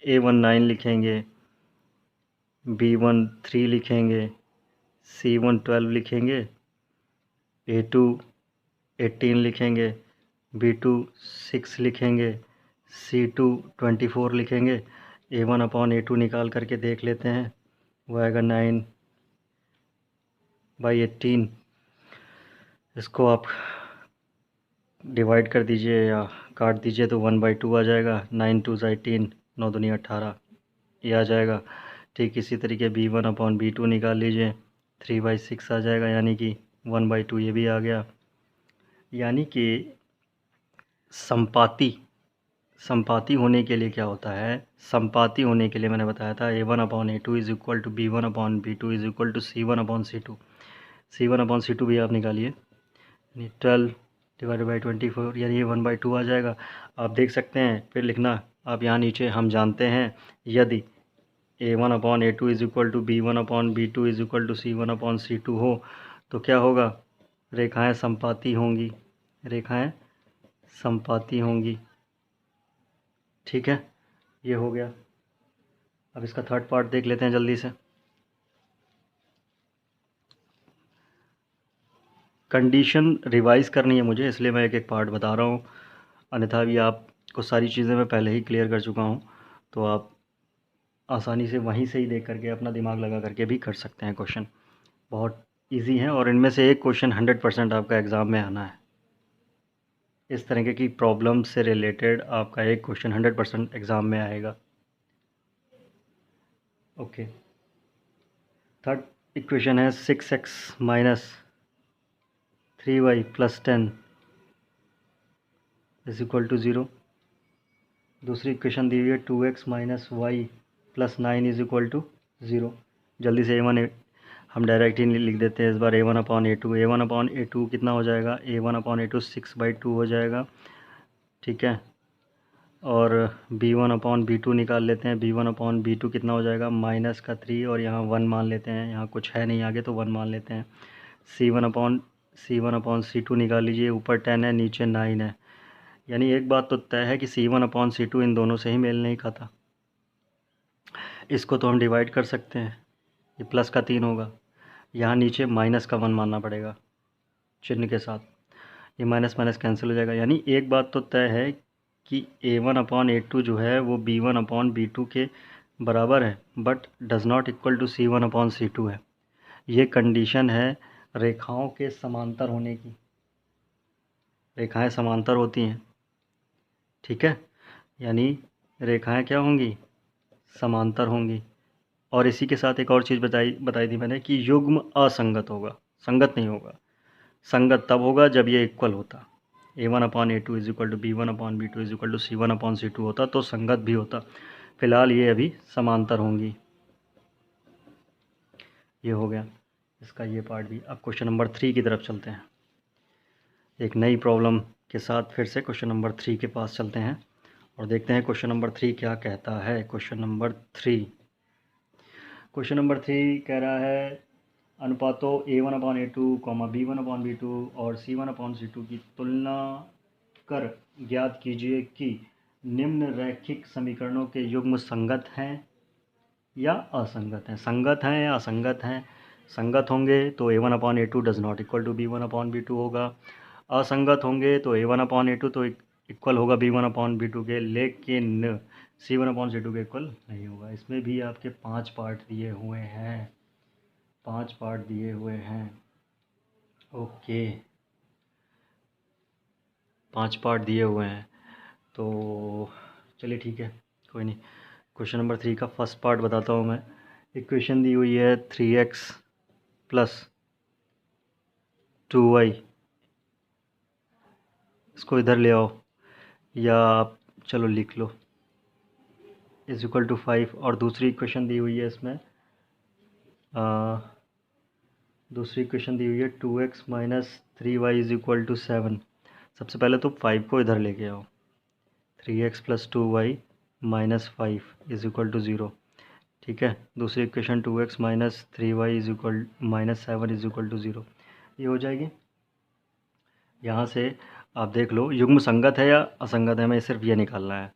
A1 9 लिखेंगे, B1 3 लिखेंगे, C1 12 लिखेंगे, A2 18 लिखेंगे, B2 6 लिखेंगे, C2 24 लिखेंगे। A1 अपॉन A2 निकाल करके देख लेते हैं, वो आएगा 9/18। इसको आप डिवाइड कर दीजिए या काट दीजिए तो 1/2 आ जाएगा। 9 2 18, 9 दूनी 18, ये आ जाएगा। ठीक इसी तरीके B1 अपॉन B2 निकाल लीजिए, 3/6 आ जाएगा, यानी कि 1/2 ये भी आ गया। यानी कि संपाती होने के लिए क्या होता है, संपाती होने के लिए मैंने बताया था A1 upon A2 is equal to B1 upon B2 is equal to C1 upon C2। C1 upon C2 भी आप निकालिए, 12 डिवाइडेड बाई 24, यानी ये 1/2 आ जाएगा। आप देख सकते हैं, फिर लिखना आप यहाँ नीचे, हम जानते हैं यदि A1 upon A2 is equal to B1 upon B2 is equal to C1 upon C2 हो तो क्या होगा, रेखाएं संपाती होंगी, रेखाएं संपाती होंगी। ठीक है, ये हो गया। अब इसका थर्ड पार्ट देख लेते हैं जल्दी से। कंडीशन रिवाइज़ करनी है मुझे, इसलिए मैं एक एक पार्ट बता रहा हूँ, अन्यथा भी आपको सारी चीज़ें मैं पहले ही क्लियर कर चुका हूँ, तो आप आसानी से वहीं से ही देख करके अपना दिमाग लगा करके भी कर सकते हैं। क्वेश्चन बहुत इजी हैं और इनमें से एक क्वेश्चन 100% आपका एग्ज़ाम में आना है। इस तरह की प्रॉब्लम से रिलेटेड आपका एक क्वेश्चन 100% एग्ज़ाम में आएगा। ओके, थर्ड इक्वेशन है 6x minus 3y plus 10 is equal to 0। दूसरी इक्वेशन दी हुई है 2x minus y plus 9 is equal to 0। जल्दी से A1 हम डायरेक्ट ही लिख देते हैं इस बार। A1 upon A2, A1 upon A2 कितना हो जाएगा, A1 अपॉन A2 6/2 हो जाएगा। ठीक है, और B1 अपॉन B2 निकाल लेते हैं। B1 अपॉन B2 कितना हो जाएगा, माइनस का 3 और यहाँ 1 मान लेते हैं, यहाँ कुछ है नहीं आगे तो 1 मान लेते हैं। C1 अपॉन C2 निकाल लीजिए, ऊपर 10 है नीचे 9 है, यानी एक बात तो तय है कि C1 अपॉन C2 इन दोनों से ही मेल नहीं खाता। इसको तो हम डिवाइड कर सकते हैं, ये प्लस का 3 होगा, यहाँ नीचे माइनस का 1 मानना पड़ेगा चिन्ह के साथ, ये माइनस माइनस कैंसिल हो जाएगा। यानी एक बात तो तय है कि A1 अपॉन A2 जो है वो B1 अपॉन B2 के बराबर है, but does not equal to C1 upon C2 है। ये कंडीशन है रेखाओं के समांतर होने की, रेखाएं समांतर होती हैं। ठीक है, यानी रेखाएं क्या होंगी, समांतर होंगी। और इसी के साथ एक और चीज़ बताई थी मैंने कि युग्म असंगत होगा, संगत नहीं होगा। संगत तब होगा जब ये इक्वल होता, A1 upon A2 is equal to B1 upon B2 is equal to C1 upon C2 होता, तो संगत भी होता। फिलहाल ये अभी समांतर होंगी। ये हो गया इसका ये पार्ट भी। अब क्वेश्चन नंबर 3 की तरफ चलते हैं, एक नई प्रॉब्लम के साथ फिर से क्वेश्चन नंबर 3 के पास चलते हैं और देखते हैं क्वेश्चन नंबर 3 क्या कहता है। क्वेश्चन नंबर 3 कह रहा है अनुपातों A1 upon A2, B1 upon B2 और C1 अपॉन C2 की तुलना कर ज्ञात कीजिए कि निम्न रैखिक समीकरणों के युग्म संगत हैं या असंगत हैं। संगत हैं या असंगत हैं, संगत होंगे तो A1 upon A2 does not equal to B1 upon B2 होगा, असंगत होंगे तो A1 अपॉन A2 तो इक्वल होगा B1 अपॉन B2 के, लेकिन C1 अपॉन C2 के इक्वल नहीं होगा। इसमें भी आपके 5 पार्ट दिए हुए हैं, 5 पार्ट दिए हुए हैं। ओके, 5 पार्ट दिए हुए हैं, तो चलिए ठीक है, कोई नहीं। क्वेश्चन नंबर 3 का फर्स्ट पार्ट बताता हूँ मैं। इक्वेशन दी हुई है 3x प्लस 2y, इसको इधर ले आओ या आप चलो लिख लो, इज इक्वल टू 5। और दूसरी इक्वेशन दी हुई है इसमें दूसरी इक्वेशन दी हुई है 2x minus 3y is equal to 7। सबसे पहले तो 5 को इधर लेके आओ। 3x plus 2y minus 5 is equal to 0। ठीक है, दूसरी equation 2x minus 3y is equal minus 7 is equal to 0, ये हो जाएगी। यहाँ से आप देख लो युग्म संगत है या असंगत है, हमें सिर्फ ये निकालना है।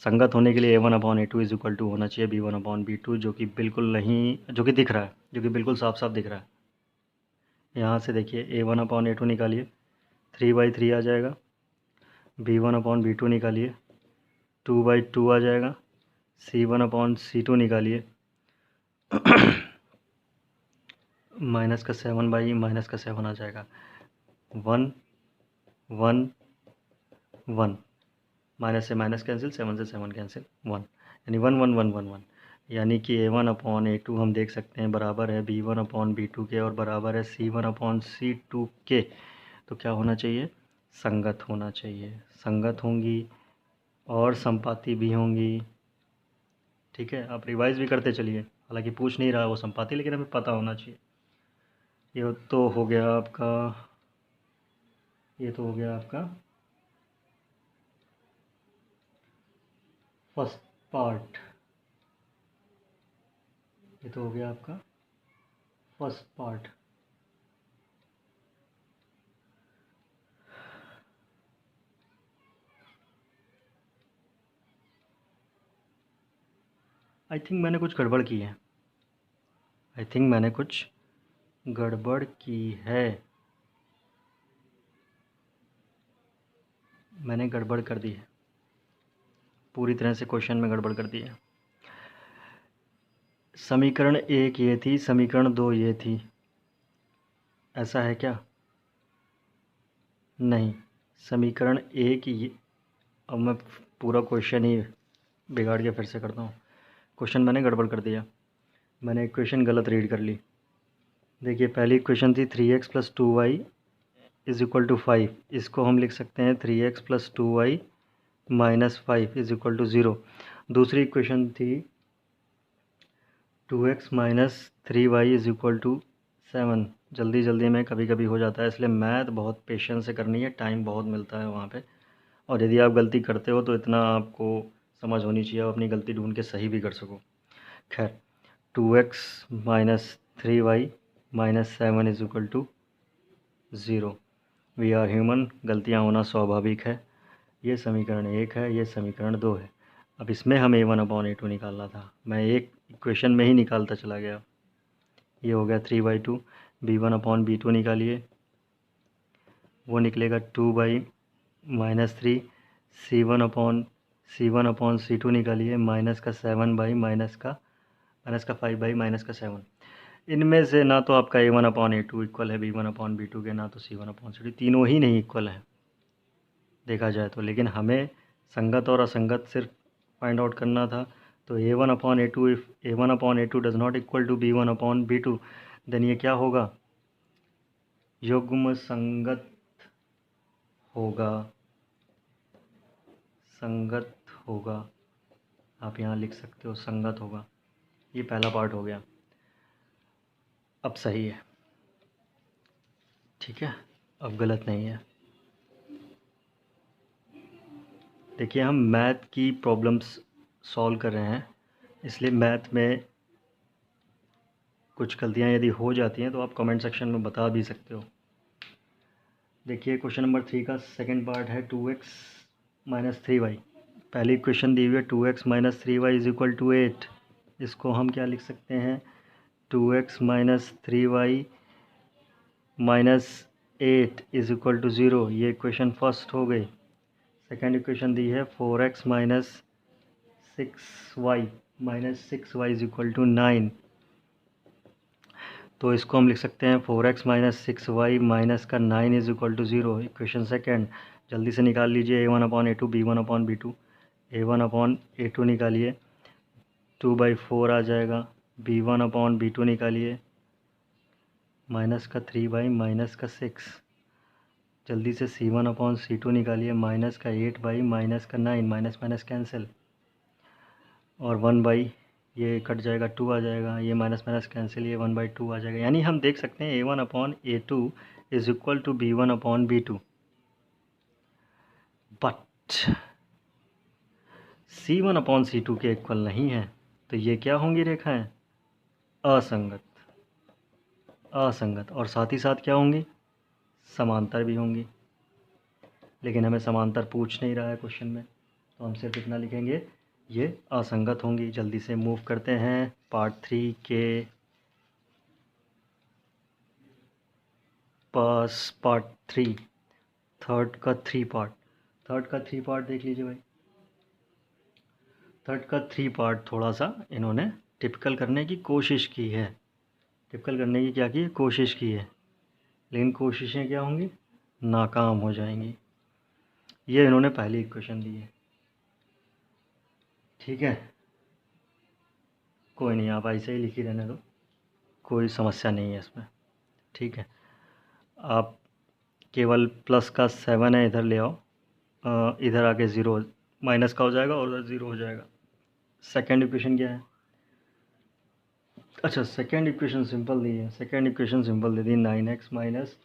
संगत होने के लिए a1/a2 इज इक्वल टू होना चाहिए b1/b2, जो कि बिल्कुल नहीं, जो कि दिख रहा है, जो कि बिल्कुल साफ साफ दिख रहा है। यहाँ से देखिए a1/a2 निकालिए, 3/3 आ जाएगा। b1/b2 निकालिए, 2/2 आ जाएगा। c1/c2 निकालिए, माइनस का 7/-7 आ जाएगा। 1 1 1, माइनस से माइनस कैंसिल, 7 से 7 कैंसिल, 1, यानी 1 1 1 1 1, यानी कि a1/a2 हम देख सकते हैं बराबर है b1/b2 के और बराबर है c1/c2 के। तो क्या होना चाहिए? संगत होना चाहिए। संगत होंगी और संपाती भी होंगी। ठीक है, आप रिवाइज भी करते चलिए, हालांकि पूछ नहीं रहा वो संपाती, लेकिन हमें पता होना चाहिए। ये तो हो गया आपका, ये तो हो गया आपका फर्स्ट पार्ट। ये तो हो गया आपका फर्स्ट पार्ट। आई थिंक मैंने कुछ गड़बड़ की है। आई थिंक मैंने कुछ गड़बड़ की है। मैंने गड़बड़ कर दी है, पूरी तरह से क्वेश्चन में गड़बड़ कर दी है। समीकरण 1 ये थी, समीकरण 2 ये थी, ऐसा है क्या? नहीं, समीकरण 1 ये, अब मैं पूरा क्वेश्चन ही बिगाड़ के फिर से करता हूँ। क्वेश्चन मैंने गड़बड़ कर दिया, मैंने इक्वेशन गलत रीड कर ली। देखिए पहली इक्वेशन थी 3x plus 2y is equal to 5, इसको हम लिख सकते हैं 3x plus 2y minus 5 is equal to 0। दूसरी इक्वेशन थी 2x minus 3y is equal to 7। जल्दी जल्दी में कभी कभी हो जाता है, इसलिए मैथ बहुत पेशेंस से करनी है, टाइम बहुत मिलता है वहाँ पे। और यदि आप गलती करते हो तो इतना आपको समझ होनी चाहिए, आप अपनी गलती ढूंढ के सही भी कर सको। खैर, 2x minus 3y minus 7 is equal to 0। We are human, गलतियाँ होना स्वाभाविक है। ये समीकरण 1 है, ये समीकरण 2 है। अब इसमें हमें a1/a2 निकालना था, मैं एक इक्वेशन में ही निकालता चला गया। ये हो गया 3/2। b1/b2 निकालिए, वो निकलेगा 2/-3। c1/c2 निकालिए, माइनस का 7/, माइनस का 5/-7। इनमें से ना तो आपका a1/a2 इक्वल है b1/b2 के, ना तो c1/c2, तीनों ही नहीं इक्वल है देखा जाए तो। लेकिन हमें संगत और असंगत सिर्फ फाइंड आउट करना था। तो a1/a2, if a1/a2 does not equal to b1/b2, then ये क्या होगा? युग्म संगत होगा, संगत होगा। आप यहाँ लिख सकते हो संगत होगा। ये पहला पार्ट हो गया, अब सही है। ठीक है, अब गलत नहीं है। देखिए हम मैथ की प्रॉब्लम्स सॉल्व कर रहे हैं, इसलिए मैथ में कुछ गलतियाँ यदि हो जाती हैं तो आप कमेंट सेक्शन में बता भी सकते हो। देखिए क्वेश्चन नंबर 3 का सेकंड पार्ट है 2x माइनस 3y। पहली इक्वेशन दी हुई है 2x minus 3y is equal to 8। इसको हम क्या लिख सकते हैं? 2x minus 3y minus 8 is equal to 0। ये इक्वेशन फर्स्ट हो गई। सेकेंड इक्वेशन दी है 4x minus 6y is equal to 9। तो इसको हम लिख सकते हैं 4x माइनस 6y माइनस का 9 is equal to 0। Equation second जल्दी से निकाल लीजिए, a1/a2 b1/b2। a1/a2 निकालिए, 2/4 आ जाएगा। b1/b2 निकालिए, माइनस का 3 माइनस का 6। जल्दी से c1/c2 निकालिए, -8 माइनस का 9, माइनस माइनस कैंसिल, और 1/, ये कट जाएगा, 2 आ जाएगा, ये माइनस माइनस कैंसिल, ये 1/2 आ जाएगा। यानी हम देख सकते हैं A1/A2 is equal to B1/B2, but C1/C2 के इक्वल नहीं है। तो ये क्या होंगी रेखाएं? असंगत। असंगत, और साथ ही साथ क्या होंगी? समांतर भी होंगी। लेकिन हमें समांतर पूछ नहीं रहा है क्वेश्चन में, तो हम सिर्फ इतना लिखेंगे ये असंगत होंगी। जल्दी से मूव करते हैं पार्ट 3 के पास। पार्ट 3, थर्ड का 3 पार्ट देख लीजिए भाई। थर्ड का 3 पार्ट थोड़ा सा इन्होंने टिपिकल करने की कोशिश की है। टिपिकल करने की क्या की है? कोशिश की है, लेकिन कोशिशें क्या होंगी? नाकाम हो जाएंगी। ये इन्होंने पहली इक्वेशन दी है, ठीक है। कोई नहीं, आप ऐसे ही लिखी रहने दो, कोई समस्या नहीं है इसमें, ठीक है। आप केवल प्लस का 7 है, इधर ले आओ, इधर आके 0 माइनस का हो जाएगा और उधर 0 हो जाएगा। सेकेंड इक्वेशन क्या है? अच्छा, सेकेंड इक्वेशन सिंपल दी है। सेकेंड इक्वेशन सिंपल दे दी, 9x minus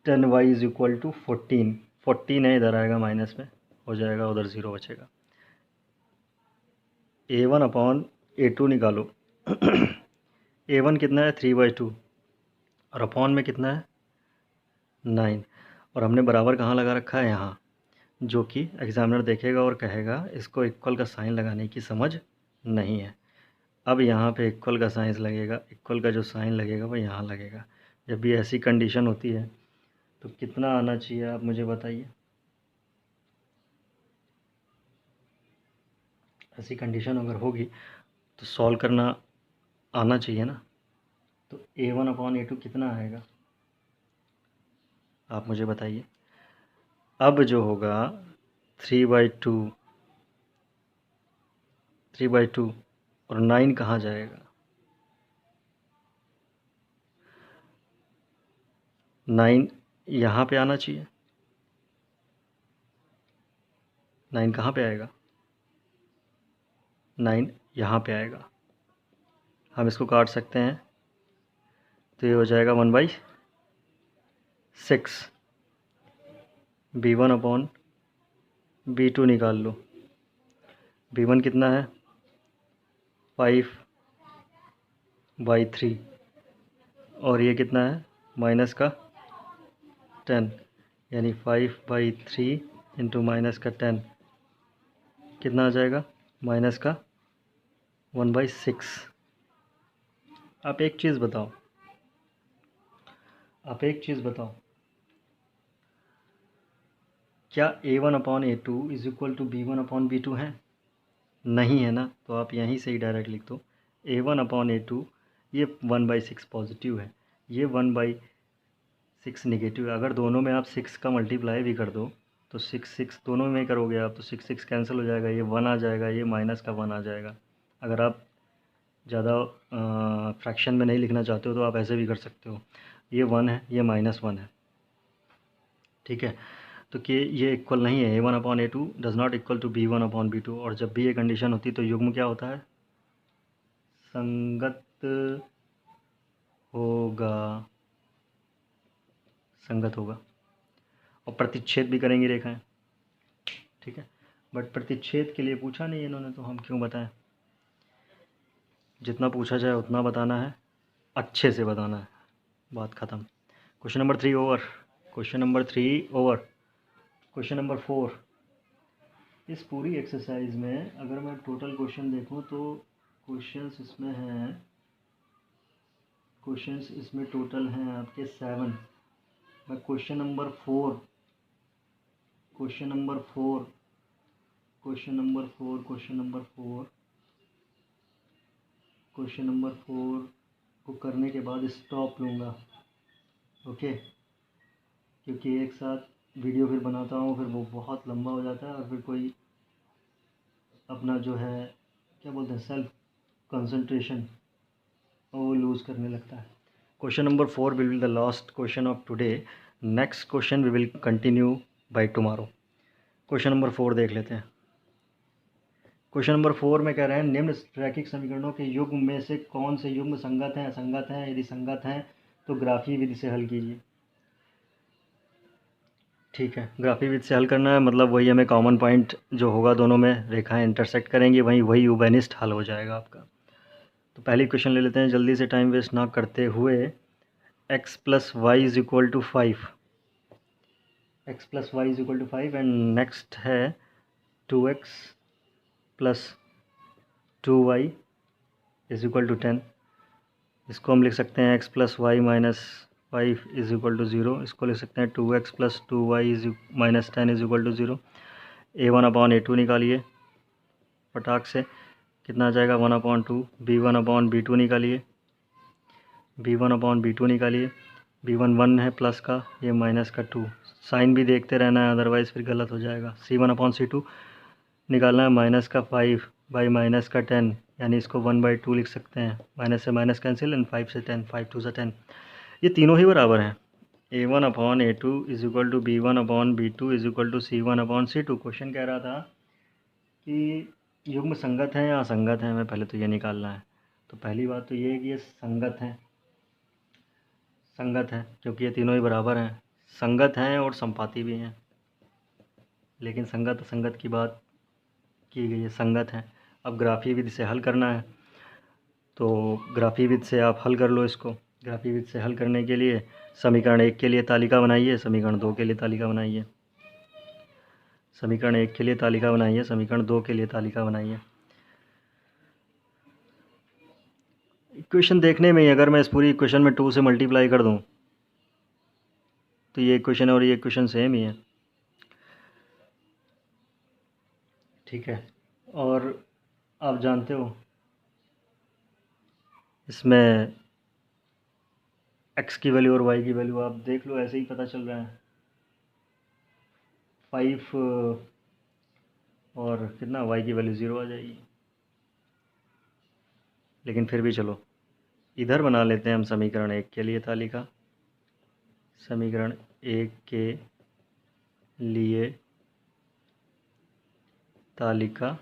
10y is equal to 14 है, इधर आएगा माइनस में हो जाएगा, उधर 0 बचेगा। A1/A2 निकालो। A1 कितना है? 3/2, और अपॉन में कितना है? 9। और हमने बराबर कहाँ लगा रखा है? यहाँ, जो कि एग्जामिनर देखेगा और कहेगा इसको इक्वल का साइन लगाने की समझ नहीं है। अब यहाँ पे इक्वल का साइन लगेगा, इक्वल का जो साइन लगेगा वो यहाँ लगेगा। जब भी ऐसी कंडीशन होती है तो कितना आना चाहिए, आप मुझे बताइए। ऐसी कंडीशन अगर होगी तो सॉल्व करना आना चाहिए ना। तो A1/A2 कितना आएगा, आप मुझे बताइए। अब जो होगा 3/2 और 9 कहाँ जाएगा? 9 यहाँ पे आना चाहिए। 9 कहाँ पे आएगा? 9 यहाँ पे आएगा। हम इसको काट सकते हैं, तो ये हो जाएगा 1/6। B1/B2 निकाल लो। B1 कितना है? 5/3, और ये कितना है? माइनस का 10, यानी 5/3 इंटू माइनस का 10 कितना आ जाएगा? माइनस का 1/6। आप एक चीज़ बताओ, क्या A1/A2 is equal to B1/B2 है? नहीं है ना, तो आप यहीं से ही डायरेक्ट लिख दो A1/A2, ये 1/6 पॉजिटिव है, ये 1/6 नेगेटिव है। अगर दोनों में आप 6 का मल्टीप्लाई भी कर दो तो 6 दोनों में करोगे आप तो 6 कैंसिल हो जाएगा, ये 1 आ जाएगा, ये माइनस का 1 आ जाएगा। अगर आप ज़्यादा फ्रैक्शन में नहीं लिखना चाहते हो तो आप ऐसे भी कर सकते हो, ये 1 है, ये -1 है, ठीक है। तो कि ये इक्वल नहीं है, A1/A2 does not equal to B1/B2। और जब भी ये कंडीशन होती है तो युग्म क्या होता है? संगत होगा, संगत होगा। और प्रतिच्छेद भी करेंगी रेखाएं, ठीक है। बट प्रतिच्छेद के लिए पूछा नहीं इन्होंने, तो हम क्यों बताएं। जितना पूछा जाए उतना बताना है, अच्छे से बताना है, बात ख़त्म। Question number 3 over. Question number 3 over. Question number 4। इस पूरी एक्सरसाइज में अगर मैं टोटल क्वेश्चन देखूं तो क्वेश्चंस इसमें हैं, क्वेश्चंस इसमें टोटल हैं आपके 7। मैं क्वेश्चन नंबर 4 को करने के बाद स्टॉप लूँगा, ओके। क्योंकि एक साथ वीडियो फिर बनाता हूँ, फिर वो बहुत लंबा हो जाता है और फिर कोई अपना जो है क्या बोलते हैं, सेल्फ कंसंट्रेशन, वो लूज़ करने लगता है। Question number 4 will be the last question of today. Next question we will continue by tomorrow. Question number 4 देख लेते हैं। क्वेश्चन नंबर 4 में कह रहे हैं निम्न रैखिक समीकरणों के युग्म में से कौन से युग्म संगत हैं, असंगत हैं, यदि संगत हैं तो ग्राफी विधि से हल कीजिए। ठीक है, ग्राफी विधि से हल करना है, मतलब वही हमें कॉमन पॉइंट जो होगा दोनों में रेखाएं इंटरसेक्ट करेंगी, वही यूबेनिस्ट हल हो जाएगा आपका। तो पहली क्वेश्चन ले लेते हैं जल्दी से, टाइम वेस्ट ना करते हुए। x plus y is equal to 5, x plus y is equal to 5 and next है 2x plus 2y is equal to 10। इसको हम लिख सकते हैं x plus y minus 5 is equal to 0। इसको लिख सकते हैं 2x plus 2y is minus 10 is equal to 0। a1/a2 निकालिए फटाक से, कितना आ जाएगा 1/2। b1/b2 निकालिए, b1/b2 निकालिए। b1 1 है प्लस का, ये माइनस का 2। साइन भी देखते रहना है, अदरवाइज़ फिर गलत हो जाएगा। c1/c2 निकालना है, माइनस का 5 बाई माइनस का 10, यानी इसको 1/2 लिख सकते हैं। माइनस से माइनस कैंसिल एंड 5 से 10, 5 2 से 10। ये तीनों ही बराबर हैं। a1/a2 is equal to b1/b2 is equal to c1/c2। Question कह रहा था कि युग्म संगत हैं या असंगत हैं, हमें पहले तो ये निकालना है। तो पहली बात तो ये है कि ये संगत हैं, संगत हैं क्योंकि ये तीनों ही बराबर हैं। संगत हैं और संपाती भी हैं, लेकिन संगत असंगत की बात की गई है, संगत हैं। अब ग्राफी विधि से हल करना है, तो ग्राफी विधि से आप हल कर लो इसको। ग्राफी विधि से हल करने के लिए समीकरण 1 के लिए तालिका बनाइए, समीकरण 2 के लिए तालिका बनाइए। समीकरण 1 के लिए तालिका बनाइए, समीकरण 2 के लिए तालिका बनाइए। इक्वेशन देखने में ही अगर मैं इस पूरी इक्वेशन में 2 से मल्टीप्लाई कर दूं तो ये इक्वेशन और ये इक्वेशन सेम ही है। ठीक है, और आप जानते हो इसमें x की वैल्यू और y की वैल्यू आप देख लो, ऐसे ही पता चल रहा है। 5 और कितना y की वैल्यू 0 आ जाएगी, लेकिन फिर भी चलो इधर बना लेते हैं हम समीकरण 1 के लिए तालिका, समीकरण 1 के लिए तालिका,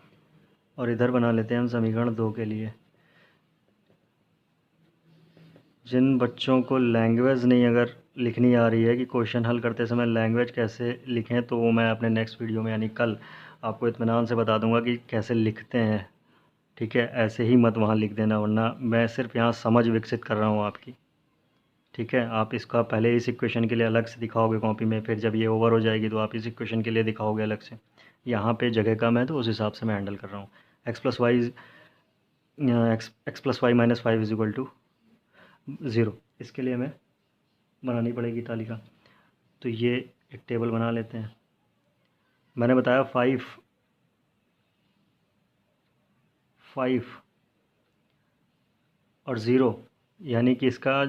और इधर बना लेते हैं हम समीकरण 2 के लिए। जिन बच्चों को लैंग्वेज नहीं अगर लिखनी आ रही है कि क्वेश्चन हल करते समय लैंग्वेज कैसे लिखें, तो वो मैं अपने नेक्स्ट वीडियो में यानी कल आपको इत्मीनान से बता दूंगा कि कैसे लिखते हैं। ठीक है, ऐसे ही मत वहाँ लिख देना, वरना मैं सिर्फ यहाँ समझ विकसित कर रहा हूँ आपकी। ठीक है, आप इसका पहले इस इक्वेशन के लिए अलग से दिखाओगे कॉपी में, फिर जब ये ओवर हो जाएगी तो आप इस इक्वेशन के लिए दिखाओगे अलग से। यहाँ पे जगह कम है तो उस हिसाब से मैं हैंडल कर रहा हूँ। X plus y minus 5 is equal to 0, इसके लिए हमें बनानी पड़ेगी तालिका। तो ये एक टेबल बना लेते हैं। मैंने बताया 5 और 0, यानी कि इसका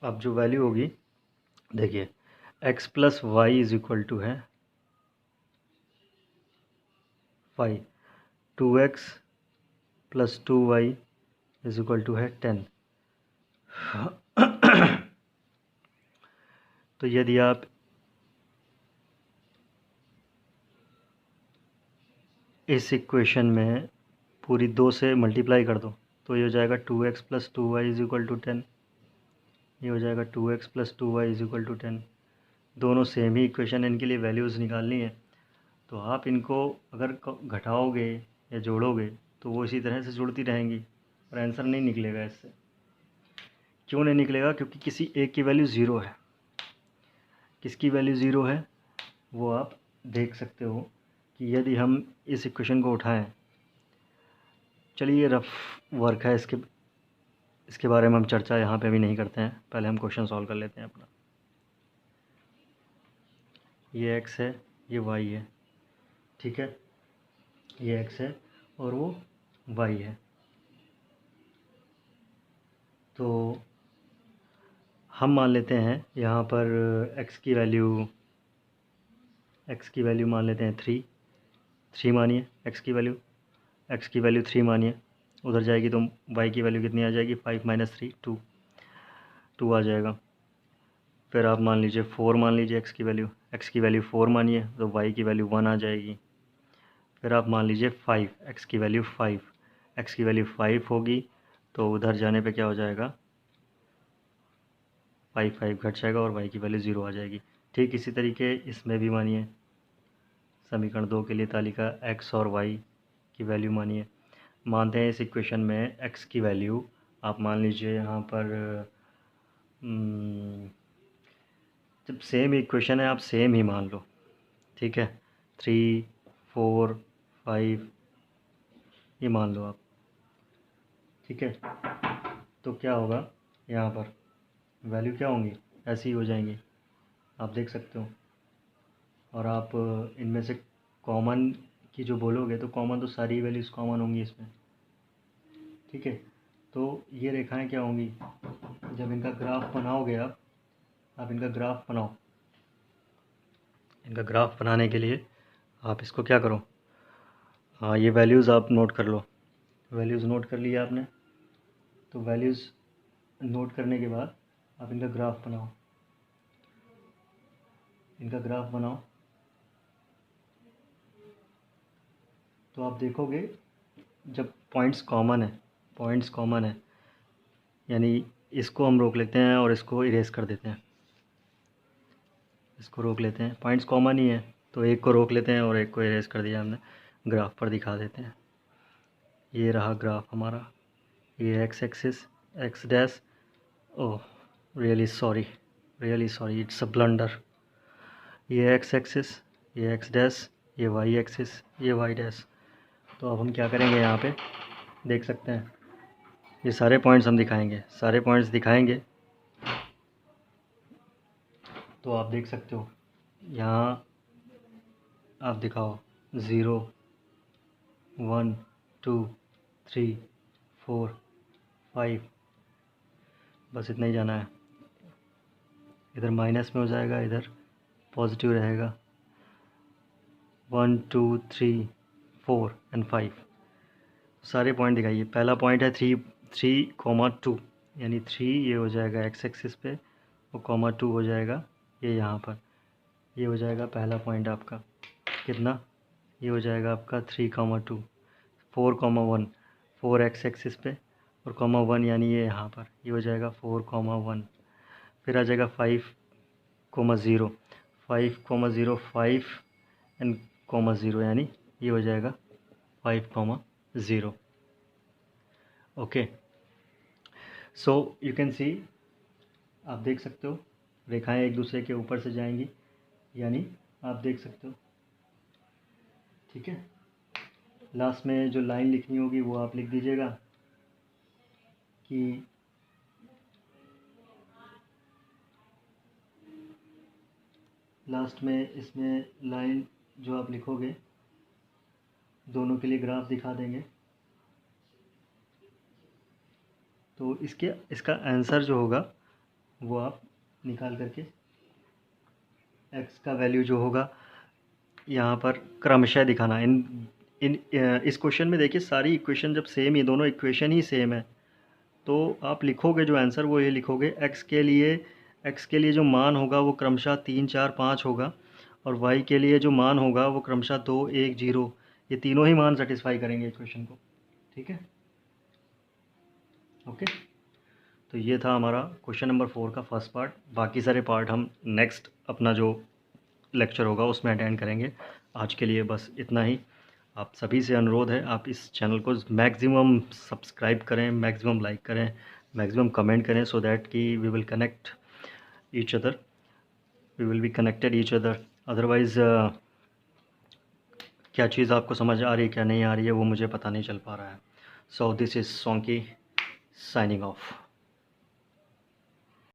अब जो वैल्यू होगी, देखिए x plus y is equal to है 5, 2x plus 2y is equal to है 10। तो यदि आप इस इक्वेशन में पूरी 2 से मल्टीप्लाई कर दो तो ये हो जाएगा 2x plus 2y is equal to 10। ये हो जाएगा 2x plus 2y is equal to 10। दोनों सेम ही इक्वेशन, इनके लिए वैल्यूज़ निकालनी है। तो आप इनको अगर घटाओगे या जोड़ोगे तो वो इसी तरह से जुड़ती रहेंगी और आंसर नहीं निकलेगा इससे। क्यों नहीं निकलेगा? क्योंकि किसी एक की वैल्यू 0 है। किसकी वैल्यू 0 है वो आप देख सकते हो कि यदि हम इस इक्वेशन को उठाएं, चलिए रफ वर्क है, इसके बारे में हम चर्चा यहाँ पे अभी नहीं करते हैं, पहले हम क्वेश्चन सॉल्व कर लेते हैं अपना। ये x है, ये y है, ठीक है, ये x है और वो y है। तो हम मान लेते हैं यहाँ पर x की वैल्यू मान लेते हैं 3 मानिए। x की वैल्यू 3 मानिए, उधर जाएगी तो y की वैल्यू कितनी आ जाएगी, 5 माइनस 3 2 आ जाएगा। फिर आप मान लीजिए 4 मान लीजिए x की वैल्यू 4 मानिए तो y की वैल्यू 1 आ जाएगी। फिर आप मान लीजिए 5, x की वैल्यू 5, x की वैल्यू 5 होगी तो उधर जाने पे क्या हो जाएगा, 5 घट जाएगा और y की वैल्यू 0 आ जाएगी। ठीक इसी तरीके इसमें भी मानिए, समीकरण 2 के लिए तालिका x और y की वैल्यू मानिए। मानते हैं इस इक्वेशन में x की वैल्यू आप मान लीजिए यहाँ पर जब सेम इक्वेशन है आप सेम ही मान लो, ठीक है, 3, 4, 5 ये मान लो आप, ठीक है। तो क्या होगा यहाँ पर वैल्यू क्या होंगी, ऐसी ही हो जाएंगी, आप देख सकते हो। और आप इनमें से कॉमन की जो बोलोगे तो कॉमन तो सारी वैल्यूज़ कॉमन होंगी इसमें, ठीक है। तो ये रेखाएं क्या होंगी, जब इनका ग्राफ बनाओगे आप इनका ग्राफ बनाओ। इनका ग्राफ बनाने के लिए आप इसको क्या करो, हाँ ये वैल्यूज़ आप नोट कर लो। वैल्यूज़ नोट कर लिया आपने, तो वैल्यूज़ नोट करने के बाद आप इनका ग्राफ बनाओ। इनका ग्राफ बनाओ तो आप देखोगे जब पॉइंट्स कॉमन है यानी इसको हम रोक लेते हैं और इसको इरेज कर देते हैं, इसको रोक लेते हैं, पॉइंट्स कॉमन ही है तो एक को रोक लेते हैं और एक को इरेज कर दिया हमने, ग्राफ पर दिखा देते हैं। ये रहा ग्राफ हमारा, ये x axis x dash, oh really sorry it's a blunder. ये एक्स एक्सिस, ये एक्स डैश, ये वाई एक्सिस, ये वाई डैश। तो अब हम क्या करेंगे, यहाँ पे देख सकते हैं ये सारे पॉइंट्स हम दिखाएंगे, सारे पॉइंट्स दिखाएंगे। तो आप देख सकते हो यहाँ आप दिखाओ 0, 1, 2, 3, 4, 5, बस इतना ही जाना है। इधर माइनस में हो जाएगा, इधर पॉजिटिव रहेगा, 1, 2, 3, 4 एंड 5 सारे पॉइंट दिखाइए। पहला पॉइंट है 3,2 यानी 3 ये हो जाएगा एक्स एक्सिस पे और कॉमा 2 हो जाएगा ये यहाँ पर, ये हो जाएगा पहला पॉइंट आपका। कितना, ये हो जाएगा आपका 3,2, 4,1 4 एक्स एक्सिस पे और कॉमा 1 यानी ये यहाँ पर, ये हो जाएगा 4,1। फिर आ जाएगा 5,0 5,0 5 एंड कॉमा 0 यानी ये हो जाएगा 5,0। Okay, so you can see, आप देख सकते हो रेखाएं एक दूसरे के ऊपर से जाएंगी, यानी आप देख सकते हो, ठीक है। लास्ट में जो लाइन लिखनी होगी वो आप लिख दीजिएगा कि लास्ट में इसमें लाइन जो आप लिखोगे दोनों के लिए ग्राफ दिखा देंगे। तो इसका आंसर जो होगा वो आप निकाल करके x का वैल्यू जो होगा यहाँ पर क्रमशः दिखाना। इस क्वेश्चन में देखिए सारी इक्वेशन जब सेम ही, दोनों इक्वेशन ही सेम है, तो आप लिखोगे जो आंसर वो ये लिखोगे x के लिए जो मान होगा वो क्रमशः 3, 4, 5 होगा और y के लिए जो मान होगा वो क्रमशः 2, 1, 0, ये तीनों ही मान सेटिस्फाई करेंगे इक्वेशन को, ठीक है। ओके, तो ये था हमारा क्वेश्चन नंबर 4 का फर्स्ट पार्ट। बाकी सारे पार्ट हम नेक्स्ट अपना जो लेक्चर होगा उसमें अटेंड करेंगे। आज के लिए बस इतना ही। आप सभी से अनुरोध है आप इस चैनल को मैक्सिमम सब्सक्राइब करें, मैक्सिमम लाइक करें, मैक्सिमम कमेंट करें, सो दैट कि we will connect each other, we will be connected each other. Otherwise क्या चीज़ आपको समझ आ रही है क्या नहीं आ रही है वो मुझे पता नहीं चल पा रहा है। So this is Sonki signing of.